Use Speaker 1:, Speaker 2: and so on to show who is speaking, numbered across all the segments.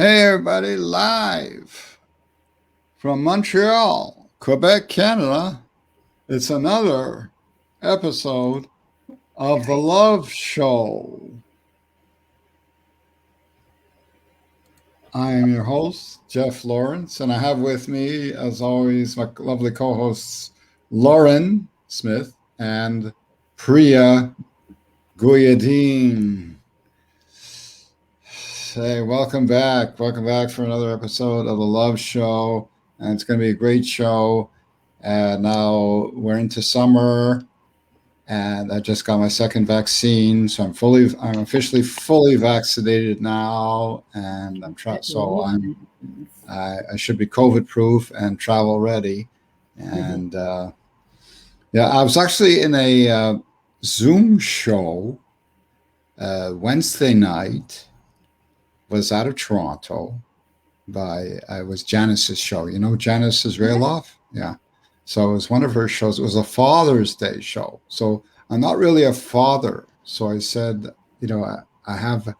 Speaker 1: Hey, everybody, live from Montreal, Quebec, Canada. It's another episode of The Love Show. I am your host, Jeff Lawrence, and I have with me, as always, my lovely co-hosts, Lauren Smith and Priya Guyadeen. Hey, welcome back. Welcome back for another episode of The Love Show. And it's going to be a great show. Now we're into summer, and I just got my second vaccine, so I'm officially fully vaccinated now, and I should be COVID proof and travel ready. And I was actually in a Zoom show Wednesday night. Was out of Toronto it was Janice's show. You know Janice Israeloff? Yeah. So it was one of her shows. It was a Father's Day show. So I'm not really a father. So I said, I have a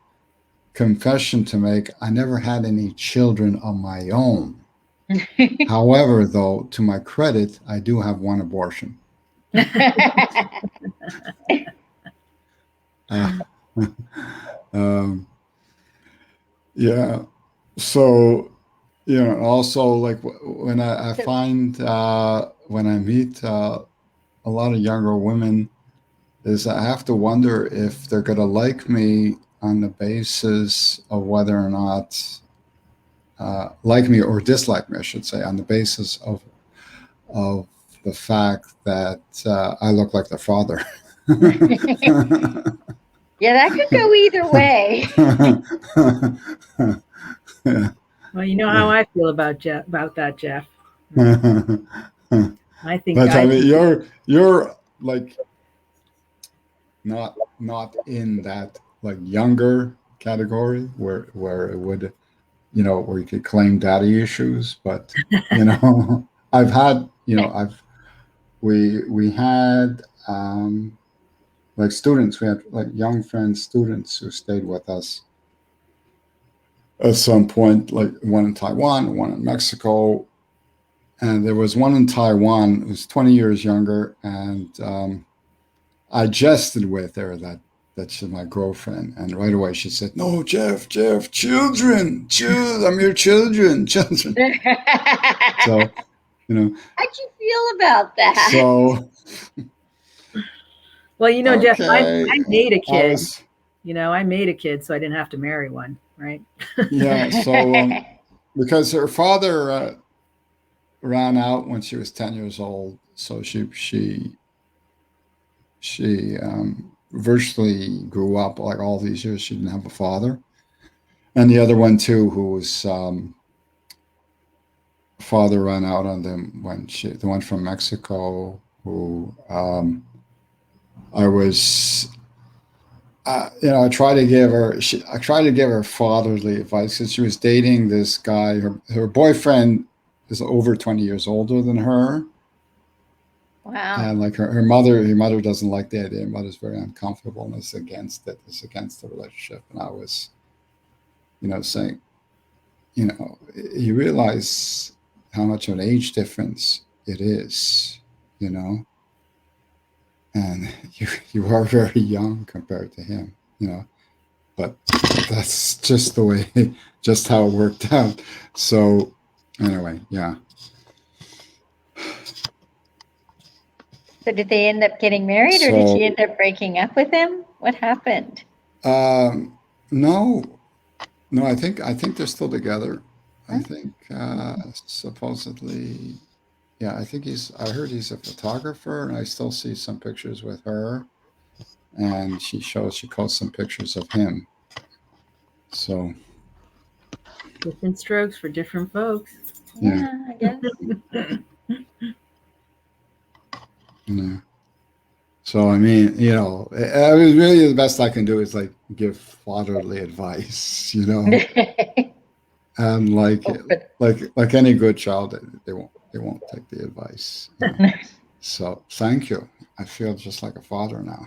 Speaker 1: confession to make. I never had any children of my own. However, though, to my credit, I do have one abortion. Yeah. So, also like when I find when I meet a lot of younger women, is I have to wonder if they're going to like me on the basis of whether or not like me or dislike me, I should say, on the basis of the fact that I look like their father.
Speaker 2: Yeah, that could go either way.
Speaker 3: Yeah. Well, you know how I feel about that, Jeff. I think.
Speaker 1: But I mean, you're like not in that like younger category where it would, where you could claim daddy issues. But I've had, we had like students, we had like young friends, students who stayed with us at some point, like one in Taiwan, one in Mexico. And there was one in Taiwan who's 20 years younger. And I jested with her that she's my girlfriend. And right away she said, "No, Jeff, children, I'm your children. So,
Speaker 2: how'd you feel about that?
Speaker 1: So,
Speaker 3: well,
Speaker 1: okay.
Speaker 3: Jeff, I made a kid. I made a kid, so I didn't have to marry one, right?
Speaker 1: Yeah. So, because her father ran out when she was 10 years old, so she virtually grew up like all these years. She didn't have a father, and the other one too, who was father ran out on them when the one from Mexico, who I was. I tried to give her fatherly advice because she was dating this guy. Her boyfriend is over 20 years older than her.
Speaker 2: Wow.
Speaker 1: And like her mother doesn't like the idea. Her mother's very uncomfortable and is against it. It's against the relationship. And I was, saying, you realize how much of an age difference it is, and you are very young compared to him, but that's just the way, just how it worked out. So anyway, yeah.
Speaker 2: So did they end up getting married, or did she end up breaking up with him? What happened?
Speaker 1: No, I think they're still together. I think supposedly, yeah. I heard he's a photographer, and I still see some pictures with her, and she posts some pictures of him. So
Speaker 3: different strokes for different folks.
Speaker 2: Yeah, I guess.
Speaker 1: Yeah. So I mean, I was really the best I can do is like give fatherly advice, and like any good child, they won't take the advice. So thank you. I feel just like a father now.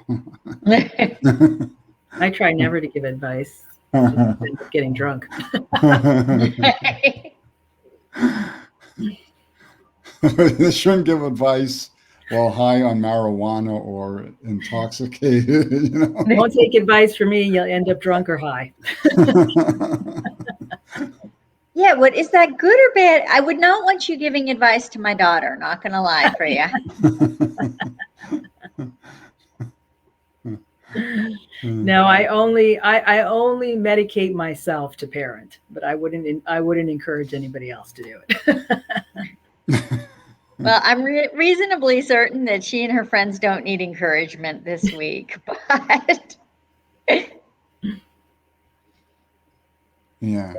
Speaker 3: I try never to give advice. End up getting drunk.
Speaker 1: They shouldn't give advice while high on marijuana or intoxicated.
Speaker 3: Don't take advice from me. You'll end up drunk or high.
Speaker 2: Yeah, what is that, good or bad? I would not want you giving advice to my daughter, not gonna lie for you.
Speaker 3: No, I only medicate myself to parent, but I wouldn't encourage anybody else to do it.
Speaker 2: Well, I'm reasonably certain that she and her friends don't need encouragement this week, but
Speaker 1: yeah.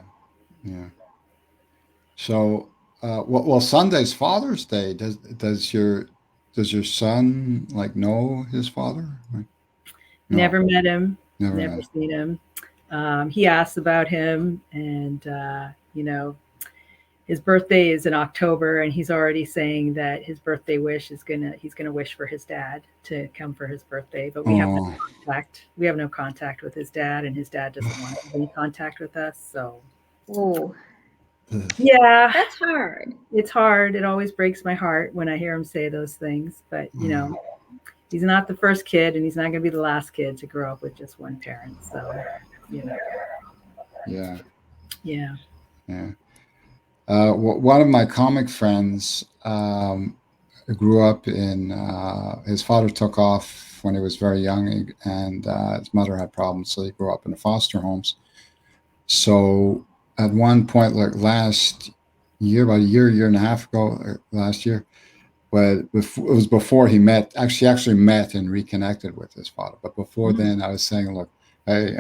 Speaker 1: So, well, Sunday's Father's Day. Does your son know his father? No.
Speaker 3: Never met him.
Speaker 1: Never
Speaker 3: seen him. He asks about him, and his birthday is in October, and he's already saying that his birthday wish he's gonna wish for his dad to come for his birthday. But we have no contact. We have no contact with his dad, and his dad doesn't want any contact with us. So, yeah,
Speaker 2: that's hard.
Speaker 3: It's hard. It always breaks my heart when I hear him say those things. But he's not the first kid, and he's not going to be the last kid to grow up with just one parent. So,
Speaker 1: Yeah. One of my comic friends grew up in. His father took off when he was very young, and his mother had problems, so he grew up in the foster homes. So at one point, like last year, about a year and a half ago, last year, but it was before he actually met and reconnected with his father. But before then, I was saying, look, hey,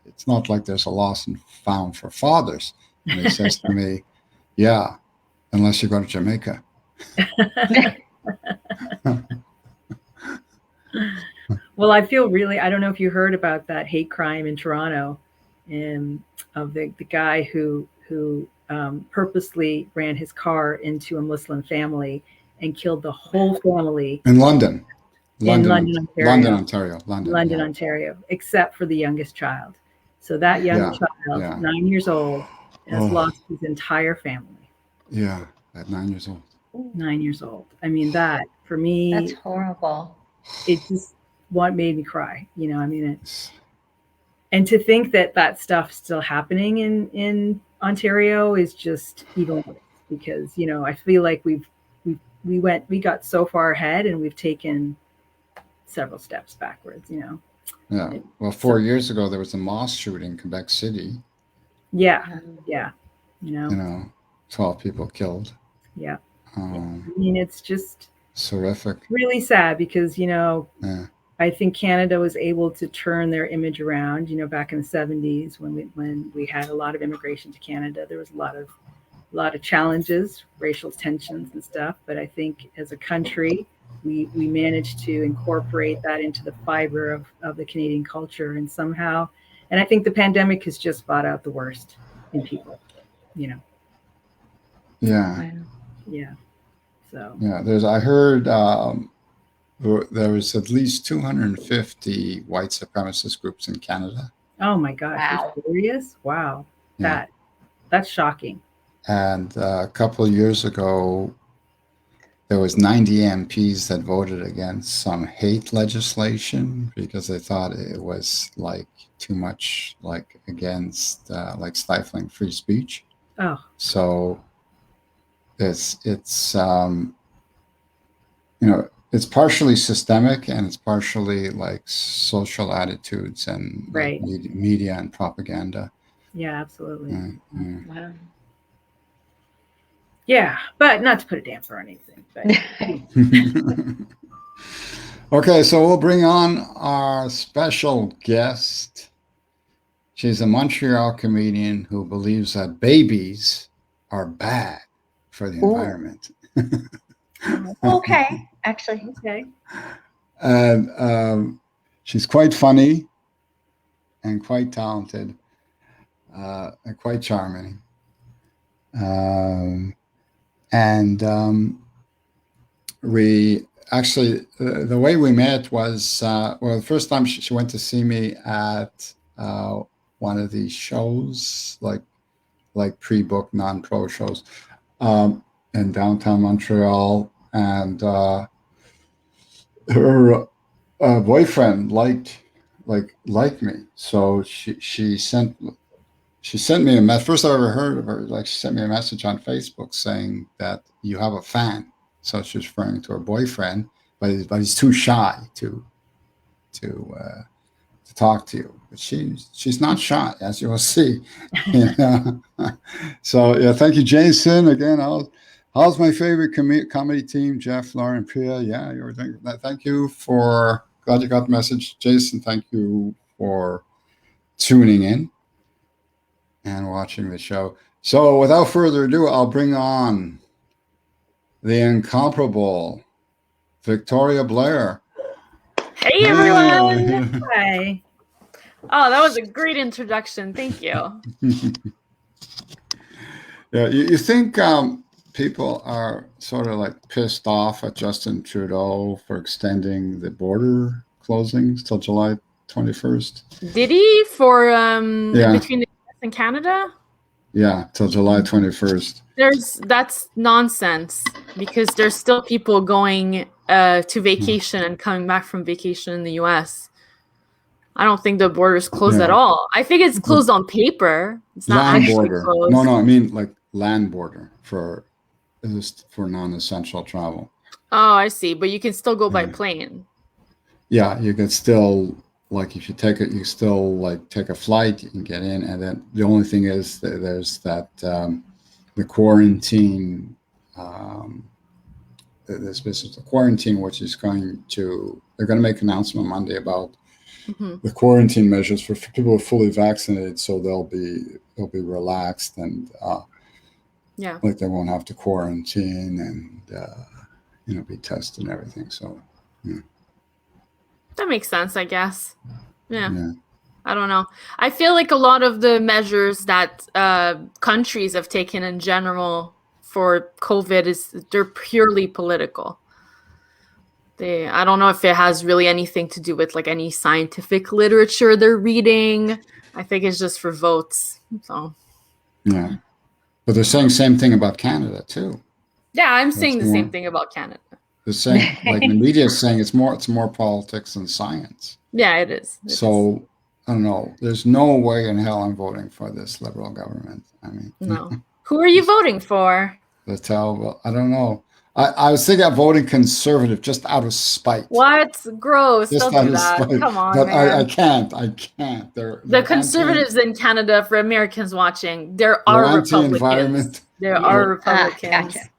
Speaker 1: it's not like there's a lost and found for fathers. And he says to me, yeah, unless you go to Jamaica.
Speaker 3: Well, I feel I don't know if you heard about that hate crime in Toronto, of the guy who purposely ran his car into a Muslim family and killed the whole family.
Speaker 1: In London.
Speaker 3: Ontario,
Speaker 1: London,
Speaker 3: Ontario, except for the youngest child. So that young child, 9 years old, has lost his entire family.
Speaker 1: Yeah, at 9 years old.
Speaker 3: 9 years old. I mean, that for me,
Speaker 2: that's horrible.
Speaker 3: It just made me cry. And to think that stuff's still happening in Ontario is just even worse, because I feel like we got so far ahead, and we've taken several steps backwards.
Speaker 1: Yeah. Well, 4 years ago there was a mosque shooting in Quebec City.
Speaker 3: Yeah.
Speaker 1: 12 people killed.
Speaker 3: Yeah. It's just
Speaker 1: horrific.
Speaker 3: Really sad, because I think Canada was able to turn their image around. Back in the 70s, when we had a lot of immigration to Canada, there was a lot of challenges, racial tensions and stuff. But I think as a country, we managed to incorporate that into the fiber of the Canadian culture, and somehow, and I think the pandemic has just brought out the worst in people.
Speaker 1: Yeah.
Speaker 3: Yeah. So.
Speaker 1: Yeah. I heard there was at least 250 white supremacist groups in Canada.
Speaker 3: Oh my gosh! Wow. You're serious? Wow. Yeah. That's shocking.
Speaker 1: And a couple of years ago, there was 90 MPs that voted against some hate legislation because they thought it was too much against stifling free speech.
Speaker 3: Oh.
Speaker 1: So it's it's partially systemic, and it's partially social attitudes and media and propaganda.
Speaker 3: Yeah, absolutely.
Speaker 2: Wow.
Speaker 3: Yeah, but not to put a damper on anything. But.
Speaker 1: Okay, so we'll bring on our special guest. She's a Montreal comedian who believes that babies are bad for the environment.
Speaker 2: Okay, actually.
Speaker 3: Okay.
Speaker 1: And she's quite funny and quite talented and quite charming. We actually, the way we met was, the first time she went to see me at one of these shows, like pre-book non-pro shows, in downtown Montreal, and her boyfriend liked me, so she sent me a message. First I ever heard of her, like she sent me a message on Facebook saying that you have a fan. So she's referring to her boyfriend, but he's too shy to talk to you. But she's not shy, as you will see. So yeah, thank you, Jason. Again, how's my favorite comedy team, Jeff, Lauren, Priya? Yeah, you were thinking that. Thank you for, glad you got the message, Jason. Thank you for tuning in and watching the show. So without further ado, I'll bring on the incomparable Victoria Blair.
Speaker 4: Hey everyone!
Speaker 3: Hi.
Speaker 4: Oh, that was a great introduction. Thank you.
Speaker 1: Yeah, you think people are sort of like pissed off at Justin Trudeau for extending the border closings till July 21st?
Speaker 4: Did he for between the US and Canada?
Speaker 1: Yeah, till July 21st.
Speaker 4: That's nonsense, because there's still people going to vacation and coming back from vacation in the US. I don't think the border is closed at all. I think it's closed on paper. It's not
Speaker 1: land
Speaker 4: actually
Speaker 1: border.
Speaker 4: closed.
Speaker 1: No, I mean like land border for non-essential travel.
Speaker 4: Oh, I see. But you can still go by plane.
Speaker 1: Yeah, you can still, like, if you take it, you still like take a flight, you can get in, and then the only thing is that there's that the quarantine. This business, the quarantine, which is they're going to make an announcement Monday about the quarantine measures for people who are fully vaccinated, so they'll be relaxed, and like they won't have to quarantine and be tested and everything. So
Speaker 4: that makes sense, I guess. Yeah. I don't know. I feel like a lot of the measures that countries have taken in general for COVID they're purely political. I don't know if it has really anything to do with like any scientific literature they're reading. I think it's just for votes. So
Speaker 1: yeah, but they're saying the same thing about Canada too.
Speaker 4: Yeah, I'm saying the same thing about Canada.
Speaker 1: They're saying, like the media is saying, it's more politics than science.
Speaker 4: Yeah, it is.
Speaker 1: So I don't know. There's no way in hell I'm voting for this Liberal government. I mean,
Speaker 4: no. Who are you voting for?
Speaker 1: Well, I don't know. I was thinking of voting Conservative just out of spite.
Speaker 4: What? Gross.
Speaker 1: Just
Speaker 4: Don't do that.
Speaker 1: spite.
Speaker 4: Come on,
Speaker 1: but
Speaker 4: man.
Speaker 1: I can't. They're
Speaker 4: the Conservatives in Canada, for Americans watching, there are Republicans. There are Republicans.
Speaker 2: Gotcha.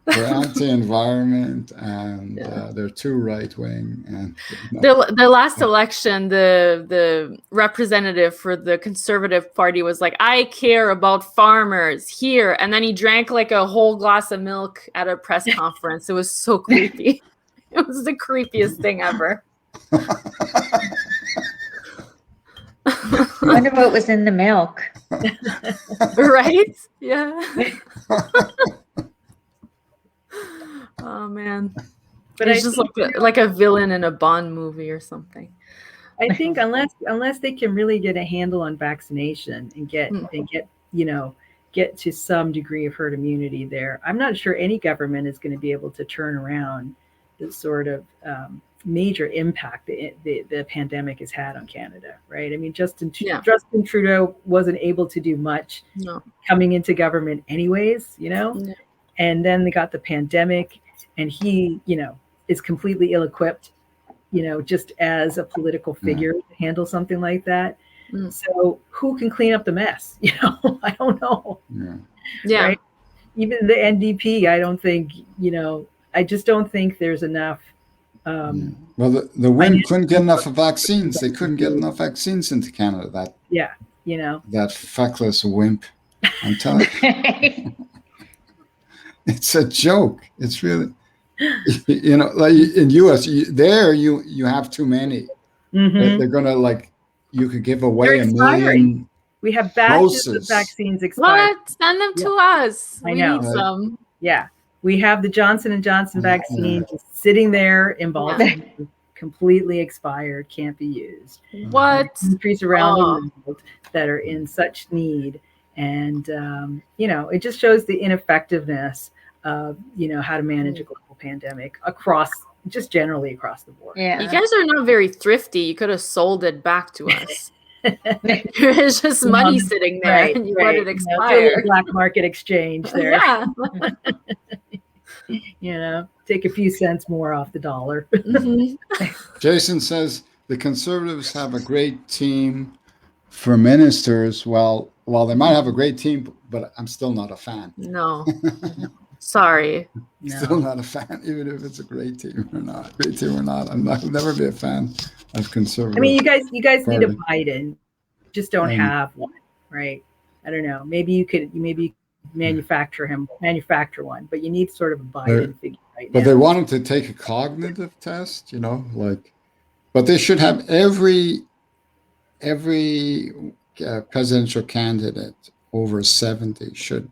Speaker 1: They're anti-environment, and they're too right-wing. And
Speaker 4: the last election, the representative for the Conservative Party was like, "I care about farmers here," and then he drank like a whole glass of milk at a press conference. It was so creepy. It was the creepiest thing ever.
Speaker 2: I wonder what was in the milk.
Speaker 4: Right? Yeah. Oh man, but it's just like a villain in a Bond movie or something.
Speaker 3: I think unless they can really get a handle on vaccination and get to some degree of herd immunity there, I'm not sure any government is going to be able to turn around the sort of major impact the pandemic has had on Canada, right? I mean, Justin Trudeau wasn't able to do much coming into government anyways, and then they got the pandemic. And he, is completely ill-equipped, just as a political figure to handle something like that. So who can clean up the mess? I don't know.
Speaker 4: Yeah.
Speaker 3: Right? Even the NDP, I don't think, I just don't think there's enough.
Speaker 1: Well, the WIN couldn't get enough vaccines. They couldn't get enough vaccines into Canada. That feckless wimp. I'm telling you. It's a joke. It's really... like in US, you have too many. They're gonna you could give away 1 million.
Speaker 3: We have batches of vaccines expired.
Speaker 4: What? Send them to us. We need some.
Speaker 3: Yeah, we have the Johnson & Johnson vaccine just sitting there in Baltimore, completely expired, can't be used.
Speaker 4: What?
Speaker 3: Countries around the world that are in such need. And, you know, it just shows the ineffectiveness of, you know, how to manage a global pandemic just generally across the board.
Speaker 2: Yeah.
Speaker 4: You guys are not very thrifty. You could have sold it back to us. There's just money sitting there,
Speaker 3: right,
Speaker 4: and you
Speaker 3: right.
Speaker 4: let it expire.
Speaker 3: You know, black market exchange there.
Speaker 4: Yeah.
Speaker 3: You know, take a few cents more off the dollar.
Speaker 1: Jason says the conservatives have a great team for ministers. Well, they might have a great team, but I'm still not a fan.
Speaker 4: No. Sorry.
Speaker 1: Still not a fan, even if it's a great team or not. I'll never be a fan of conservatives.
Speaker 3: I mean, you guys need a Biden. Just don't have one, right? I don't know. Maybe you could manufacture one, but you need sort of a Biden figure right now.
Speaker 1: But they want him to take a cognitive test, you know, like, but they should have every presidential candidate over 70 should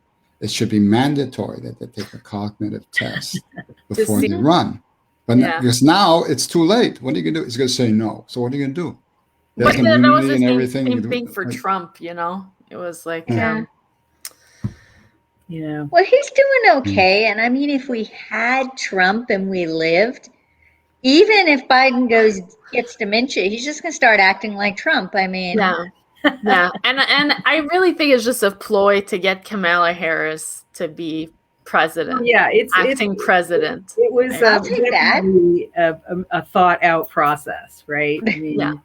Speaker 1: be mandatory that they take a cognitive test before they run. But because now it's too late. What are you going to do? He's going to say no. So what are you going to do?
Speaker 4: But then that was the same thing for Trump, you know? It was like,
Speaker 2: you
Speaker 3: know.
Speaker 2: Well, he's doing okay. And I mean, if we had Trump and we lived, even if Biden gets dementia, he's just going to start acting like Trump. I mean,
Speaker 4: yeah. And I really think it's just a ploy to get Kamala Harris to be president.
Speaker 3: Yeah, it's
Speaker 4: president.
Speaker 3: It was a thought out process, right? I mean,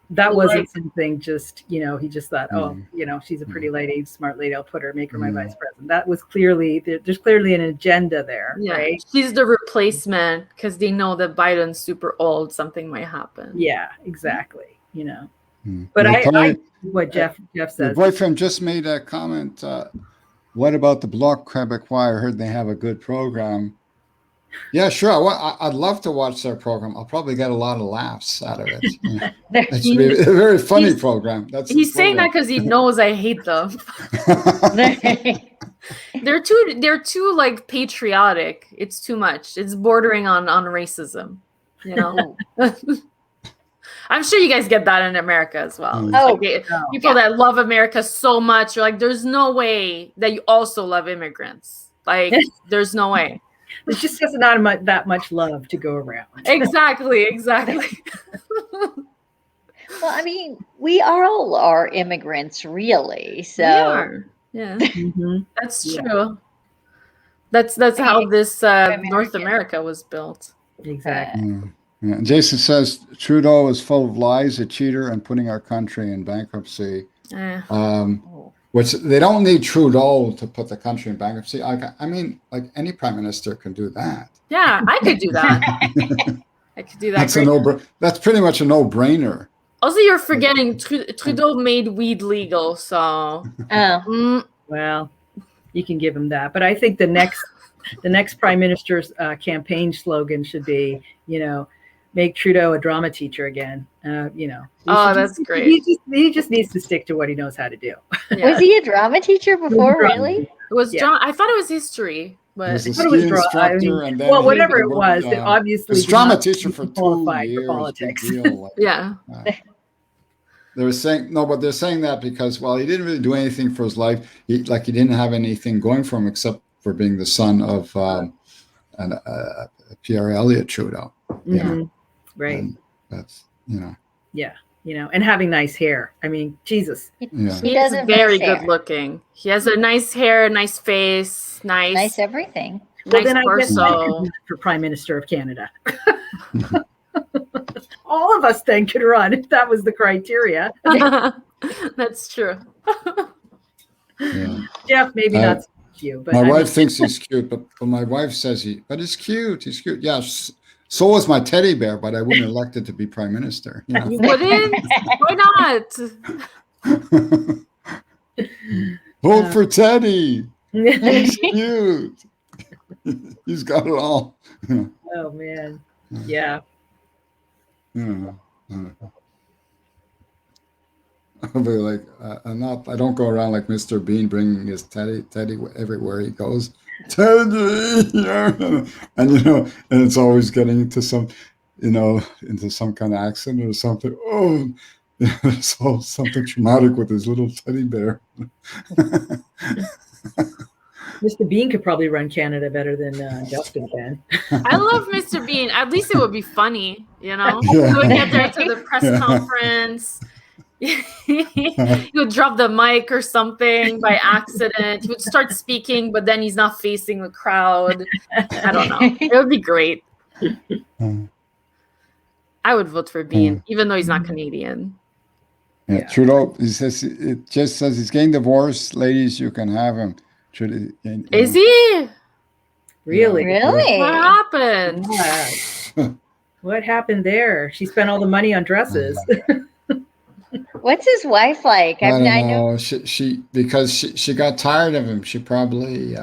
Speaker 3: that wasn't something just, you know, he just thought, oh, you know, she's a pretty lady, smart lady, I'll make her my vice president. That was there's clearly an agenda there, right?
Speaker 4: She's the replacement because they know that Biden's super old, something might happen.
Speaker 3: Yeah, exactly, you know. But I what Jeff says.
Speaker 1: Your boyfriend just made a comment. What about the Bloc Québécois? I heard they have a good program. Yeah, sure. I'd love to watch their program. I'll probably get a lot of laughs out of it. It should be a very funny program. He's
Speaker 4: saying that because he knows I hate them. They're too like patriotic. It's too much. It's bordering on racism. You know. I'm sure you guys get that in America as well. People that love America so much, you're like, there's no way that you also love immigrants. Like, there's no way.
Speaker 3: There's just not that much love to go around.
Speaker 4: Exactly.
Speaker 2: Well, I mean, we all are immigrants, really. So
Speaker 4: yeah, that's true. That's how this North America was built.
Speaker 3: Exactly.
Speaker 1: Yeah. Jason says Trudeau is full of lies, a cheater, and putting our country in bankruptcy. Which they don't need Trudeau to put the country in bankruptcy. I mean, like any prime minister can do that.
Speaker 4: Yeah, I could do that. I could do that.
Speaker 1: That's pretty much a no-brainer.
Speaker 4: Also, you're forgetting Trudeau made weed legal, so.
Speaker 3: Well, you can give him that, but I think the next prime minister's campaign slogan should be, you know, make Trudeau a drama teacher again. You know.
Speaker 4: That's great.
Speaker 3: He just needs to stick to what he knows how to do.
Speaker 2: Yeah. Was he a drama teacher before? Really?
Speaker 4: It was drama. I thought it was history, but
Speaker 1: I thought it was drama.
Speaker 3: Whatever it was, it obviously
Speaker 1: was drama teacher for 2 years.
Speaker 3: For politics.
Speaker 1: They were saying but they're saying that because he didn't really do anything for his life. He didn't have anything going for him except for being the son of Pierre Elliott Trudeau.
Speaker 3: Right.
Speaker 1: And that's
Speaker 3: Yeah, you know, and having nice hair. I mean, Jesus.
Speaker 4: He's very good looking. He has a nice hair, nice face, nice
Speaker 2: everything.
Speaker 3: Nice torso. For Prime Minister of Canada. All of us then could run if that was the criteria.
Speaker 4: That's true.
Speaker 3: Jeff, maybe not so cute, but
Speaker 1: my wife thinks he's cute, but my wife says he's cute. He's cute. Yeah. So was my teddy bear, but I wouldn't elect it to be prime minister. You know?
Speaker 4: You wouldn't? Why not?
Speaker 1: Vote for Teddy. He's cute. He's got it all.
Speaker 3: Oh man. Yeah.
Speaker 1: I'll be like, I don't go around like Mr. Bean bringing his teddy everywhere he goes. Teddy, and and it's always getting into some. into some kind of accident or something. Oh, so something traumatic with his little teddy bear.
Speaker 3: Mr. Bean could probably run Canada better than Justin can.
Speaker 4: I love Mr. Bean. At least it would be funny,
Speaker 1: Yeah.
Speaker 4: He would get there to the press conference. He would drop the mic or something by accident. He would start speaking, but then he's not facing the crowd. I don't know. It would be great. I would vote for Bean, even though he's not Canadian.
Speaker 1: Yeah, Trudeau, it just says he's getting divorced. Ladies, you can have him.
Speaker 4: Is he?
Speaker 3: Really?
Speaker 2: Really?
Speaker 4: What happened?
Speaker 3: Yeah. What happened there? She spent all the money on dresses.
Speaker 2: What's his wife like?
Speaker 1: I don't know. Because she got tired of him. She probably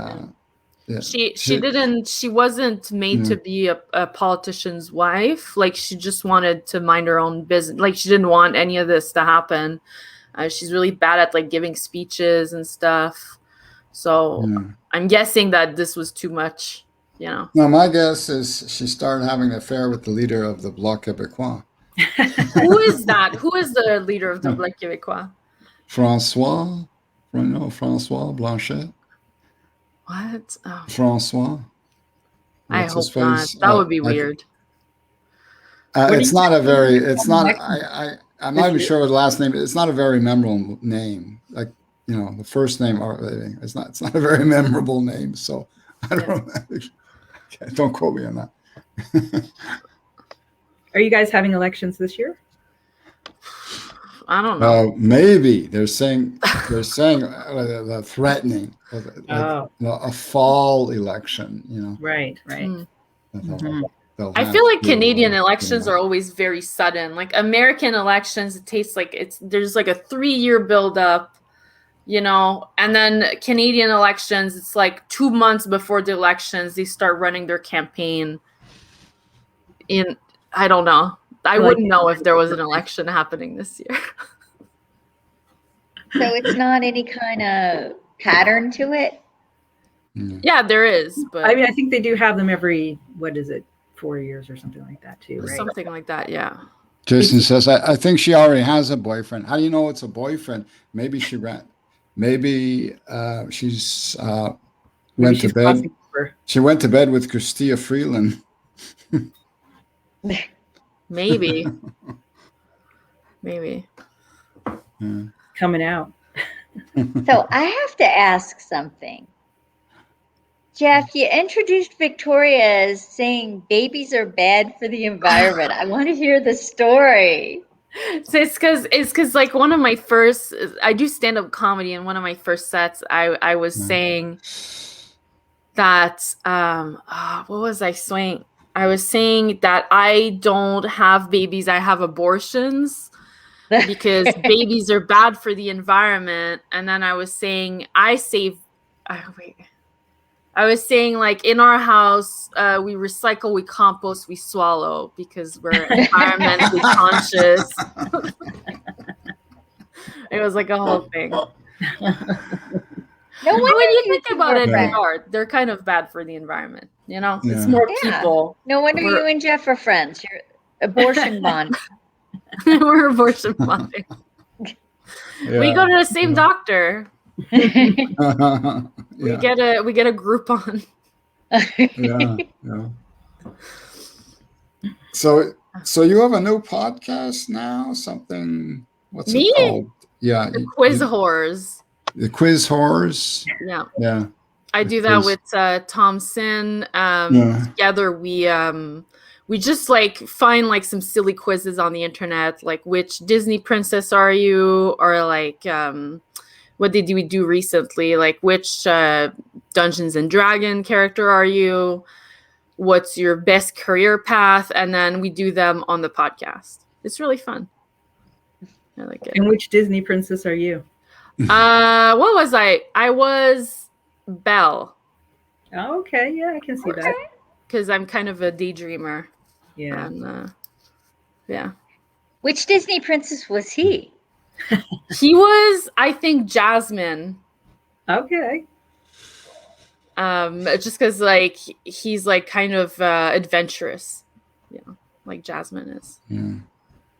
Speaker 4: she wasn't made to be a politician's wife. Like, she just wanted to mind her own business. Like, she didn't want any of this to happen. She's really bad at like giving speeches and stuff. So I'm guessing that this was too much, No,
Speaker 1: my guess is she started having an affair with the leader of the Bloc Québécois.
Speaker 4: Who is that? Who is the leader of the Bloc Québécois?
Speaker 1: François Blanchet.
Speaker 4: What? Oh.
Speaker 1: François.
Speaker 4: I hope not. That would be weird.
Speaker 1: It's not a very. It's not. I'm not even sure what the last name. It's not a very memorable name. Like, the first name. It's not a very memorable name. So I don't know. Don't quote me on that.
Speaker 3: Are you guys having elections this year?
Speaker 4: I don't know.
Speaker 1: Maybe they're saying they're threatening a fall election.
Speaker 3: Right.
Speaker 4: I feel like Canadian elections are always very sudden. Like American elections, it tastes like there's like a 3-year buildup, and then Canadian elections, it's like 2 months before the elections, they start running their campaign. I don't know. I wouldn't know if there was an election happening this year.
Speaker 2: So it's not any kind of pattern to it?
Speaker 4: Yeah, there is. But
Speaker 3: I mean, I think they do have them every, 4 years or something like that too, right?
Speaker 4: Something like that, yeah.
Speaker 1: Jason says, I think she already has a boyfriend. How do you know it's a boyfriend? Maybe she ran. Maybe she's went to bed. She went to bed with Chrystia Freeland.
Speaker 4: Maybe.
Speaker 3: Coming out.
Speaker 2: So I have to ask something. Jeff, you introduced Victoria as saying babies are bad for the environment. I want to hear the story.
Speaker 4: So it's because like one of my first, I do stand-up comedy, and one of my first sets, I was saying that, what was I saying? I was saying that I don't have babies, I have abortions because babies are bad for the environment. And then I was saying I was saying like in our house, we recycle, we compost, we swallow because we're environmentally conscious. It was like a whole thing.
Speaker 2: No wonder
Speaker 4: when you think about it, they're kind of bad for the environment. It's more people.
Speaker 2: No wonder you and Jeff are friends. You're abortion bond.
Speaker 4: We're abortion bonding. We go to the same doctor. We get a Groupon.
Speaker 1: So you have a new podcast now? Something? What's it called? Yeah,
Speaker 4: the Quiz Horrors.
Speaker 1: The Quiz Horrors.
Speaker 4: Yeah. I do that with Thompson. Together we just like find like some silly quizzes on the internet, like which Disney princess are you, or like what did we do recently, like which Dungeons and Dragon character are you, what's your best career path, and then we do them on the podcast. It's really fun. I like it.
Speaker 3: And which Disney princess are you?
Speaker 4: What was I? I was Belle.
Speaker 3: Oh, okay, yeah, I can see that.
Speaker 4: Because I'm kind of a daydreamer.
Speaker 3: Yeah.
Speaker 4: And, yeah.
Speaker 2: Which Disney princess was he?
Speaker 4: He was, I think, Jasmine.
Speaker 3: Okay.
Speaker 4: Just because like he's like kind of adventurous. Yeah. like Jasmine is.
Speaker 1: Yeah.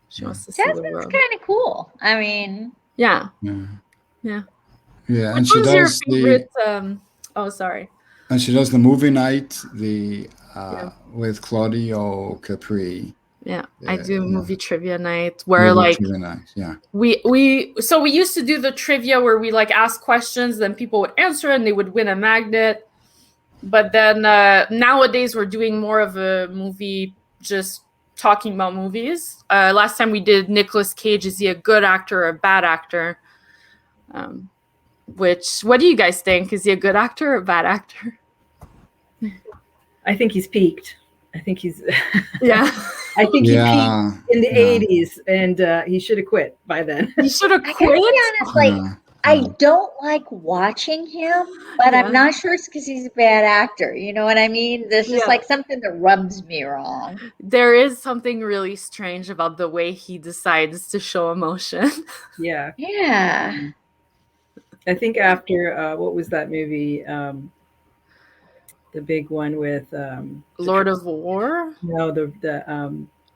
Speaker 4: She wants to see the
Speaker 2: Jasmine's
Speaker 4: world.
Speaker 2: kind of cool. I mean,
Speaker 4: Yeah.
Speaker 1: Yeah.
Speaker 4: Yeah.
Speaker 1: Yeah. And
Speaker 4: Which
Speaker 1: she
Speaker 4: one's your
Speaker 1: does
Speaker 4: favorite?
Speaker 1: the
Speaker 4: Sorry.
Speaker 1: and she does the movie night
Speaker 4: Yeah.
Speaker 1: with Claudio Capri.
Speaker 4: Yeah, I do
Speaker 1: Yeah.
Speaker 4: movie trivia night where
Speaker 1: Movie
Speaker 4: like
Speaker 1: trivia night. Yeah.
Speaker 4: we used to do the trivia where we like ask questions, then people would answer and they would win a magnet. But then nowadays we're doing more of a movie, just talking about movies. Last time we did Nicolas Cage, is he a good actor or a bad actor? What do you guys think? Is he a good actor or a bad actor?
Speaker 3: I think he's peaked. I think he's
Speaker 4: Yeah.
Speaker 3: I think he
Speaker 1: Yeah.
Speaker 3: peaked in the 80s, and he should have quit by then.
Speaker 4: He should have
Speaker 2: I
Speaker 4: quit.
Speaker 2: gotta be honest, like,
Speaker 1: Yeah.
Speaker 2: I don't like watching him, but
Speaker 4: Yeah.
Speaker 2: I'm not sure it's because he's a bad actor. You know what I mean? There's just
Speaker 4: Yeah.
Speaker 2: like something that rubs me wrong.
Speaker 4: There is something really strange about the way he decides to show emotion.
Speaker 3: Yeah.
Speaker 2: Yeah.
Speaker 3: I think after what was that movie? The big one with
Speaker 4: Lord of War?
Speaker 3: no, the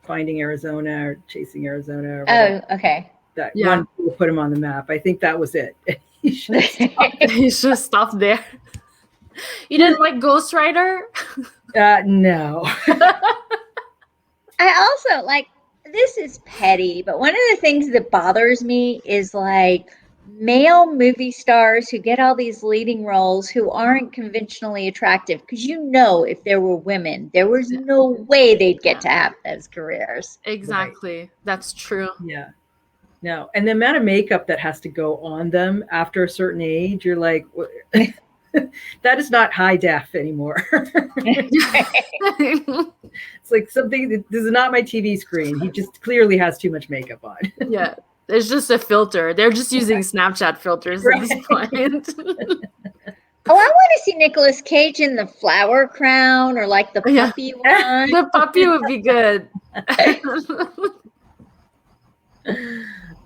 Speaker 3: Finding Arizona or Chasing Arizona. Or
Speaker 2: Oh,
Speaker 3: whatever.
Speaker 2: okay.
Speaker 3: That
Speaker 4: Yeah.
Speaker 3: one will put him on the map. I think that was it. He should have stopped.
Speaker 4: He should have stopped there. You didn't like Ghost Rider?
Speaker 3: No.
Speaker 2: I also like, this is petty, but one of the things that bothers me is like male movie stars who get all these leading roles who aren't conventionally attractive, because if there were women, there was no way they'd get to have those careers.
Speaker 4: Exactly. Right. That's true.
Speaker 3: Yeah. No. And the amount of makeup that has to go on them after a certain age, you're like, that is not high def anymore. It's like something, this is not my TV screen. He just clearly has too much makeup on.
Speaker 4: Yeah. It's just a filter. They're just using Snapchat filters at this point.
Speaker 2: Oh, I want to see Nicolas Cage in the flower crown or like the puppy one.
Speaker 4: The puppy would be good.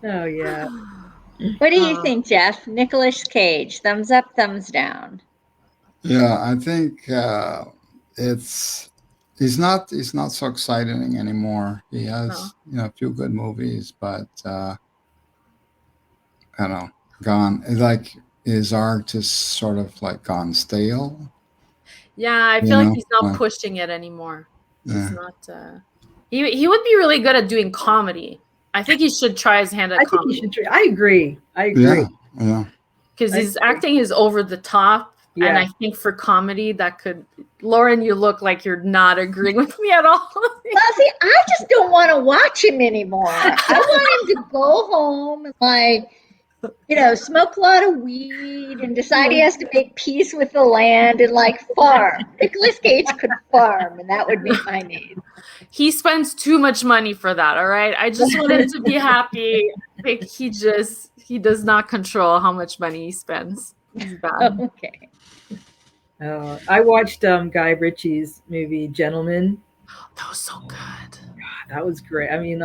Speaker 3: Oh, yeah.
Speaker 2: What do you think, Jeff? Nicolas Cage, thumbs up, thumbs down?
Speaker 1: Yeah, I think he's not so exciting anymore. He has a few good movies, but I don't know, gone. Like his art is sort of like gone stale.
Speaker 4: Yeah, I feel like he's not pushing it anymore. He's not. He would be really good at doing comedy. I think he should try his hand at comedy.
Speaker 3: Think he should try. I agree.
Speaker 1: Yeah.
Speaker 4: Because his acting is over the top. Yeah. And I think for comedy that could, Lauren, you look like you're not agreeing with me at all.
Speaker 2: Well, see, I just don't want to watch him anymore. I want him to go home and smoke a lot of weed and decide he has to make peace with the land and farm. Nicolas Cage could farm, and that would meet my needs.
Speaker 4: He spends too much money for that. All right. I just want him to be happy. Like he does not control how much money he spends. He's bad.
Speaker 2: Okay.
Speaker 3: I watched Guy Ritchie's movie Gentleman.
Speaker 4: That was so good.
Speaker 3: God, that was great. I mean,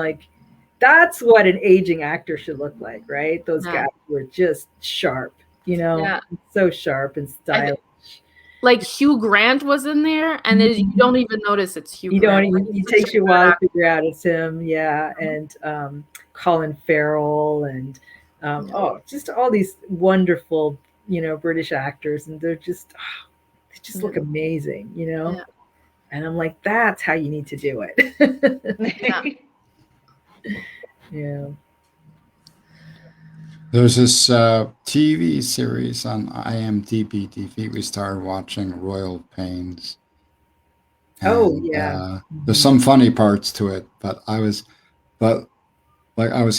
Speaker 3: that's what an aging actor should look like, right? Those guys were just sharp, so sharp and stylish.
Speaker 4: Hugh Grant was in there, and you don't even notice it's Hugh Grant.
Speaker 3: It takes you a while to figure out it's him, and Colin Farrell, and just all these wonderful, British actors, and they just look amazing, and I'm like, that's how you need to do it. Yeah.
Speaker 1: There's this TV series on IMDb TV we started watching, Royal Pains. And, there's some funny parts to it, but I was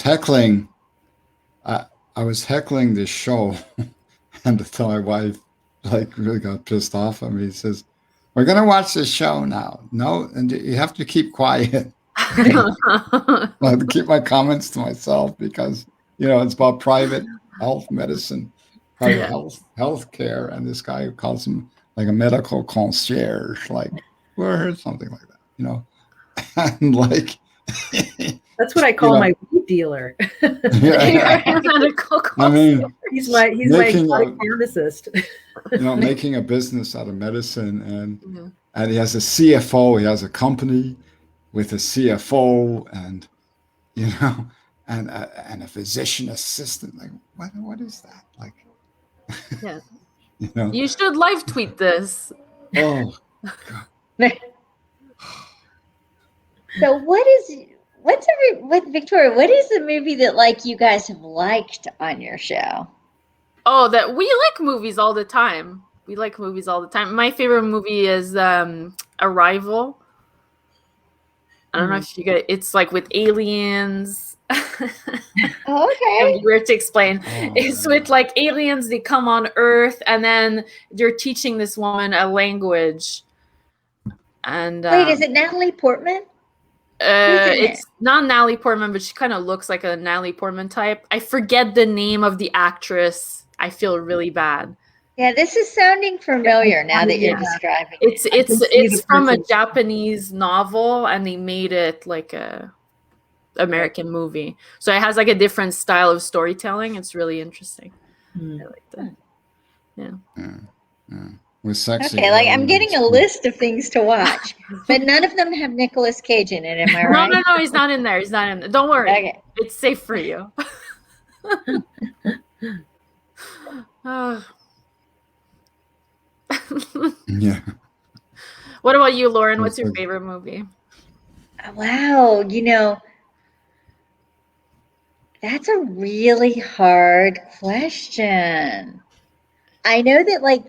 Speaker 1: heckling. I was heckling this show, and until my wife really got pissed off at me. He says, "We're gonna watch this show now." No, and you have to keep quiet. I have to keep my comments to myself because it's about private health medicine, private health care, and this guy who calls him like a medical concierge, or something like that, and
Speaker 3: that's what I call my weed dealer.
Speaker 1: I mean,
Speaker 3: he's my pharmacist.
Speaker 1: Making a business out of medicine, and he has a CFO, he has a company. with a CFO and, you know, and a physician assistant. Like, what is that? Like,
Speaker 4: Yeah.
Speaker 1: you know,
Speaker 4: You should live tweet this.
Speaker 1: oh God.
Speaker 2: So with Victoria, what is the movie that like you guys have liked on your show?
Speaker 4: Oh, that we like movies all the time. We like movies all the time. My favorite movie is Arrival. I don't know if you get it's like with aliens.
Speaker 2: Oh, okay.
Speaker 4: It'd be weird to explain. It's with like aliens, they come on Earth and then they're teaching this woman a language. And
Speaker 2: Wait, is it Natalie Portman?
Speaker 4: It's not Natalie Portman, but she kind of looks like a Natalie Portman type. I forget the name of the actress. I feel really bad.
Speaker 2: Yeah, this is sounding familiar now that you're describing it.
Speaker 4: It's from a Japanese novel, and they made it like a American movie. So it has like a different style of storytelling. It's really interesting. I like that.
Speaker 1: Yeah. With sexy.
Speaker 2: Okay, like I'm getting a list of things to watch, but none of them have Nicolas Cage in it. Am I right?
Speaker 4: No, he's not in there. He's not in there. Don't worry.
Speaker 2: Okay.
Speaker 4: It's safe for you.
Speaker 1: Yeah.
Speaker 4: What about you, Lauren? What's your favorite movie?
Speaker 2: Wow, that's a really hard question. I know that like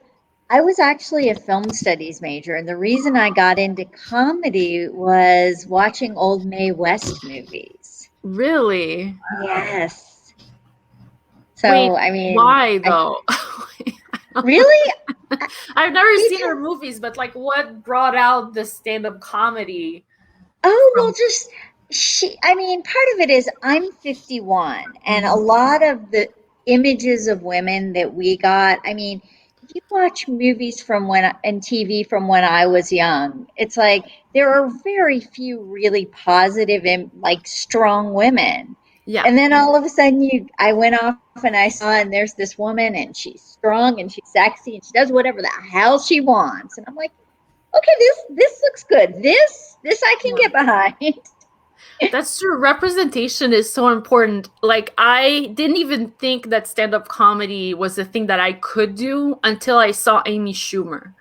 Speaker 2: I was actually a film studies major, and the reason I got into comedy was watching old Mae West movies.
Speaker 4: Really?
Speaker 2: Yes. So,
Speaker 4: wait,
Speaker 2: I mean,
Speaker 4: why though?
Speaker 2: Really?
Speaker 4: I've never seen her movies, but like what brought out the stand-up comedy?
Speaker 2: Oh, well, part of it is I'm 51, and a lot of the images of women that we got, I mean, if you watch movies and TV from when I was young, it's like there are very few really positive and like strong women.
Speaker 4: Yeah.
Speaker 2: And then all of a sudden I went off and I saw, and there's this woman and she's strong and she's sexy and she does whatever the hell she wants. And I'm like, okay, this looks good. This I can get behind.
Speaker 4: That's true. Representation is so important. Like I didn't even think that stand-up comedy was a thing that I could do until I saw Amy Schumer.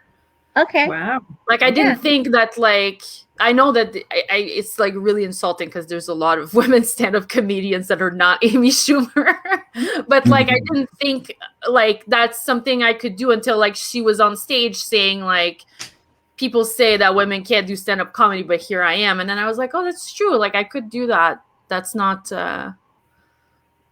Speaker 2: Okay.
Speaker 3: Wow.
Speaker 4: Like I didn't think that like I know that it's like really insulting because there's a lot of women stand-up comedians that are not Amy Schumer. But like I didn't think like that's something I could do until like she was on stage saying like people say that women can't do stand-up comedy, but here I am. And then I was like, oh, that's true. Like I could do that. That's not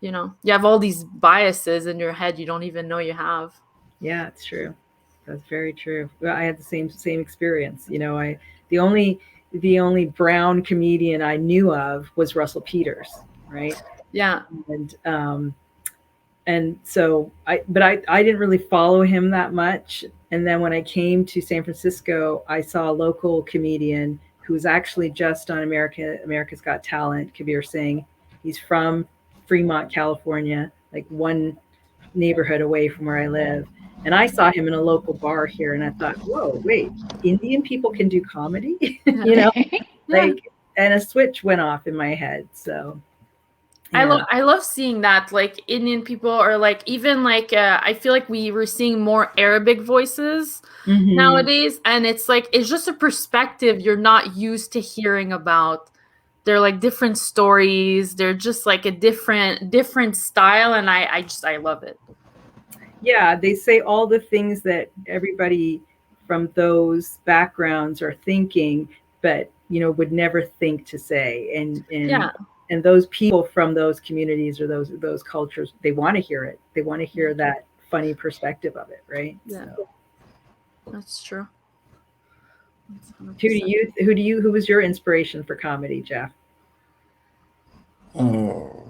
Speaker 4: you have all these biases in your head you don't even know you have.
Speaker 3: Yeah, it's true. That's very true. Well, I had the same experience. The only brown comedian I knew of was Russell Peters, right?
Speaker 4: Yeah.
Speaker 3: And so I didn't really follow him that much. And then when I came to San Francisco, I saw a local comedian who was actually just on America's Got Talent, Kabir Singh. He's from Fremont, California, like one neighborhood away from where I live. And I saw him in a local bar here, and I thought, whoa, wait, Indian people can do comedy? And a switch went off in my head. So yeah.
Speaker 4: I love seeing that, like Indian people, or like even like I feel like we were seeing more Arabic voices nowadays, and it's like it's just a perspective you're not used to hearing about. They're like different stories. They're just like a different style, and I love it.
Speaker 3: Yeah, they say all the things that everybody from those backgrounds are thinking, but would never think to say. And those people from those communities or those cultures, they want to hear it. They want to hear that funny perspective of it, right?
Speaker 4: Yeah, so. That's true.
Speaker 3: Who was your inspiration for comedy, Jeff?
Speaker 1: Oh.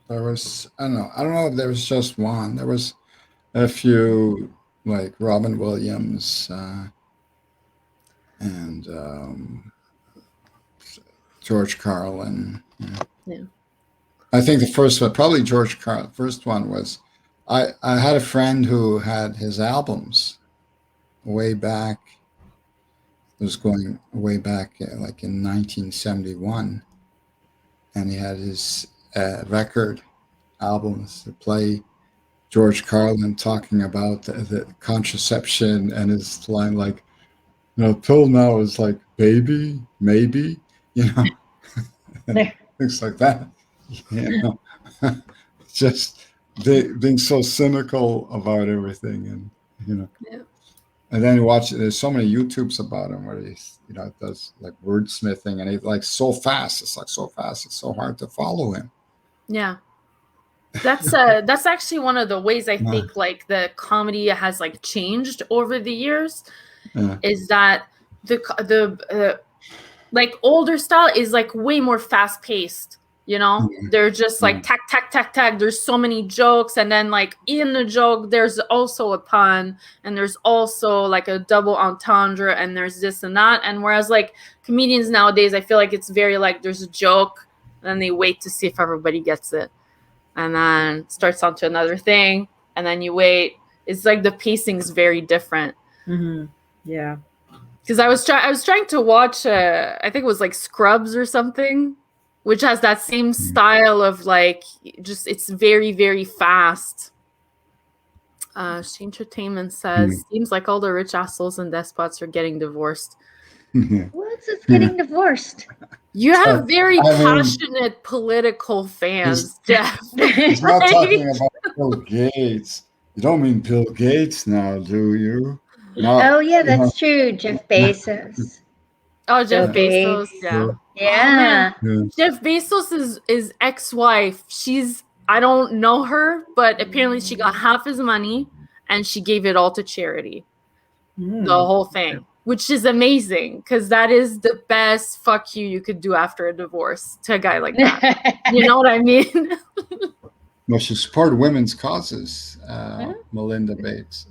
Speaker 1: There was, I don't know if there was just one. There was a few, like Robin Williams and George Carlin.
Speaker 4: Yeah.
Speaker 1: I think the first one, probably George Carlin. First one was, I had a friend who had his albums way back was going way back, like in 1971, and he had his record albums to play George Carlin talking about the contraception, and his line like, pill now is like baby, maybe, things like that. Just being so cynical about everything, and and then you watch. There's so many YouTubes about him where he does like wordsmithing, and he's like so fast. It's like so fast. It's so hard to follow him.
Speaker 4: Yeah. That's actually one of the ways I think like the comedy has like changed over the years, is that the like older style is like way more fast paced. They're just like tack, tack, tack, tack. There's so many jokes, and then like in the joke there's also a pun, and there's also like a double entendre, and there's this and that. And whereas like comedians nowadays, I feel like it's very like there's a joke, and then they wait to see if everybody gets it, and then starts on to another thing, and then you wait. It's like the pacing's very different.
Speaker 3: Mm-hmm. Yeah.
Speaker 4: Because I was trying to watch, I think it was like Scrubs or something, which has that same style of like, just it's very, very fast. She Entertainment says, seems like all the rich assholes and despots are getting divorced.
Speaker 2: What's it getting divorced?
Speaker 4: You have very passionate political fans, Jeff.
Speaker 1: He's not talking about Bill Gates. You don't mean Bill Gates now, do you?
Speaker 2: Oh, yeah, that's true. Jeff Bezos.
Speaker 4: Oh, Jeff Bezos, yeah.
Speaker 2: Yeah.
Speaker 4: Jeff Bezos' is ex-wife. I don't know her, but apparently she got half his money and she gave it all to charity. The whole thing. Which is amazing, because that is the best fuck you could do after a divorce to a guy like that. You know what I mean?
Speaker 1: Well, she supported women's causes, Melinda Gates.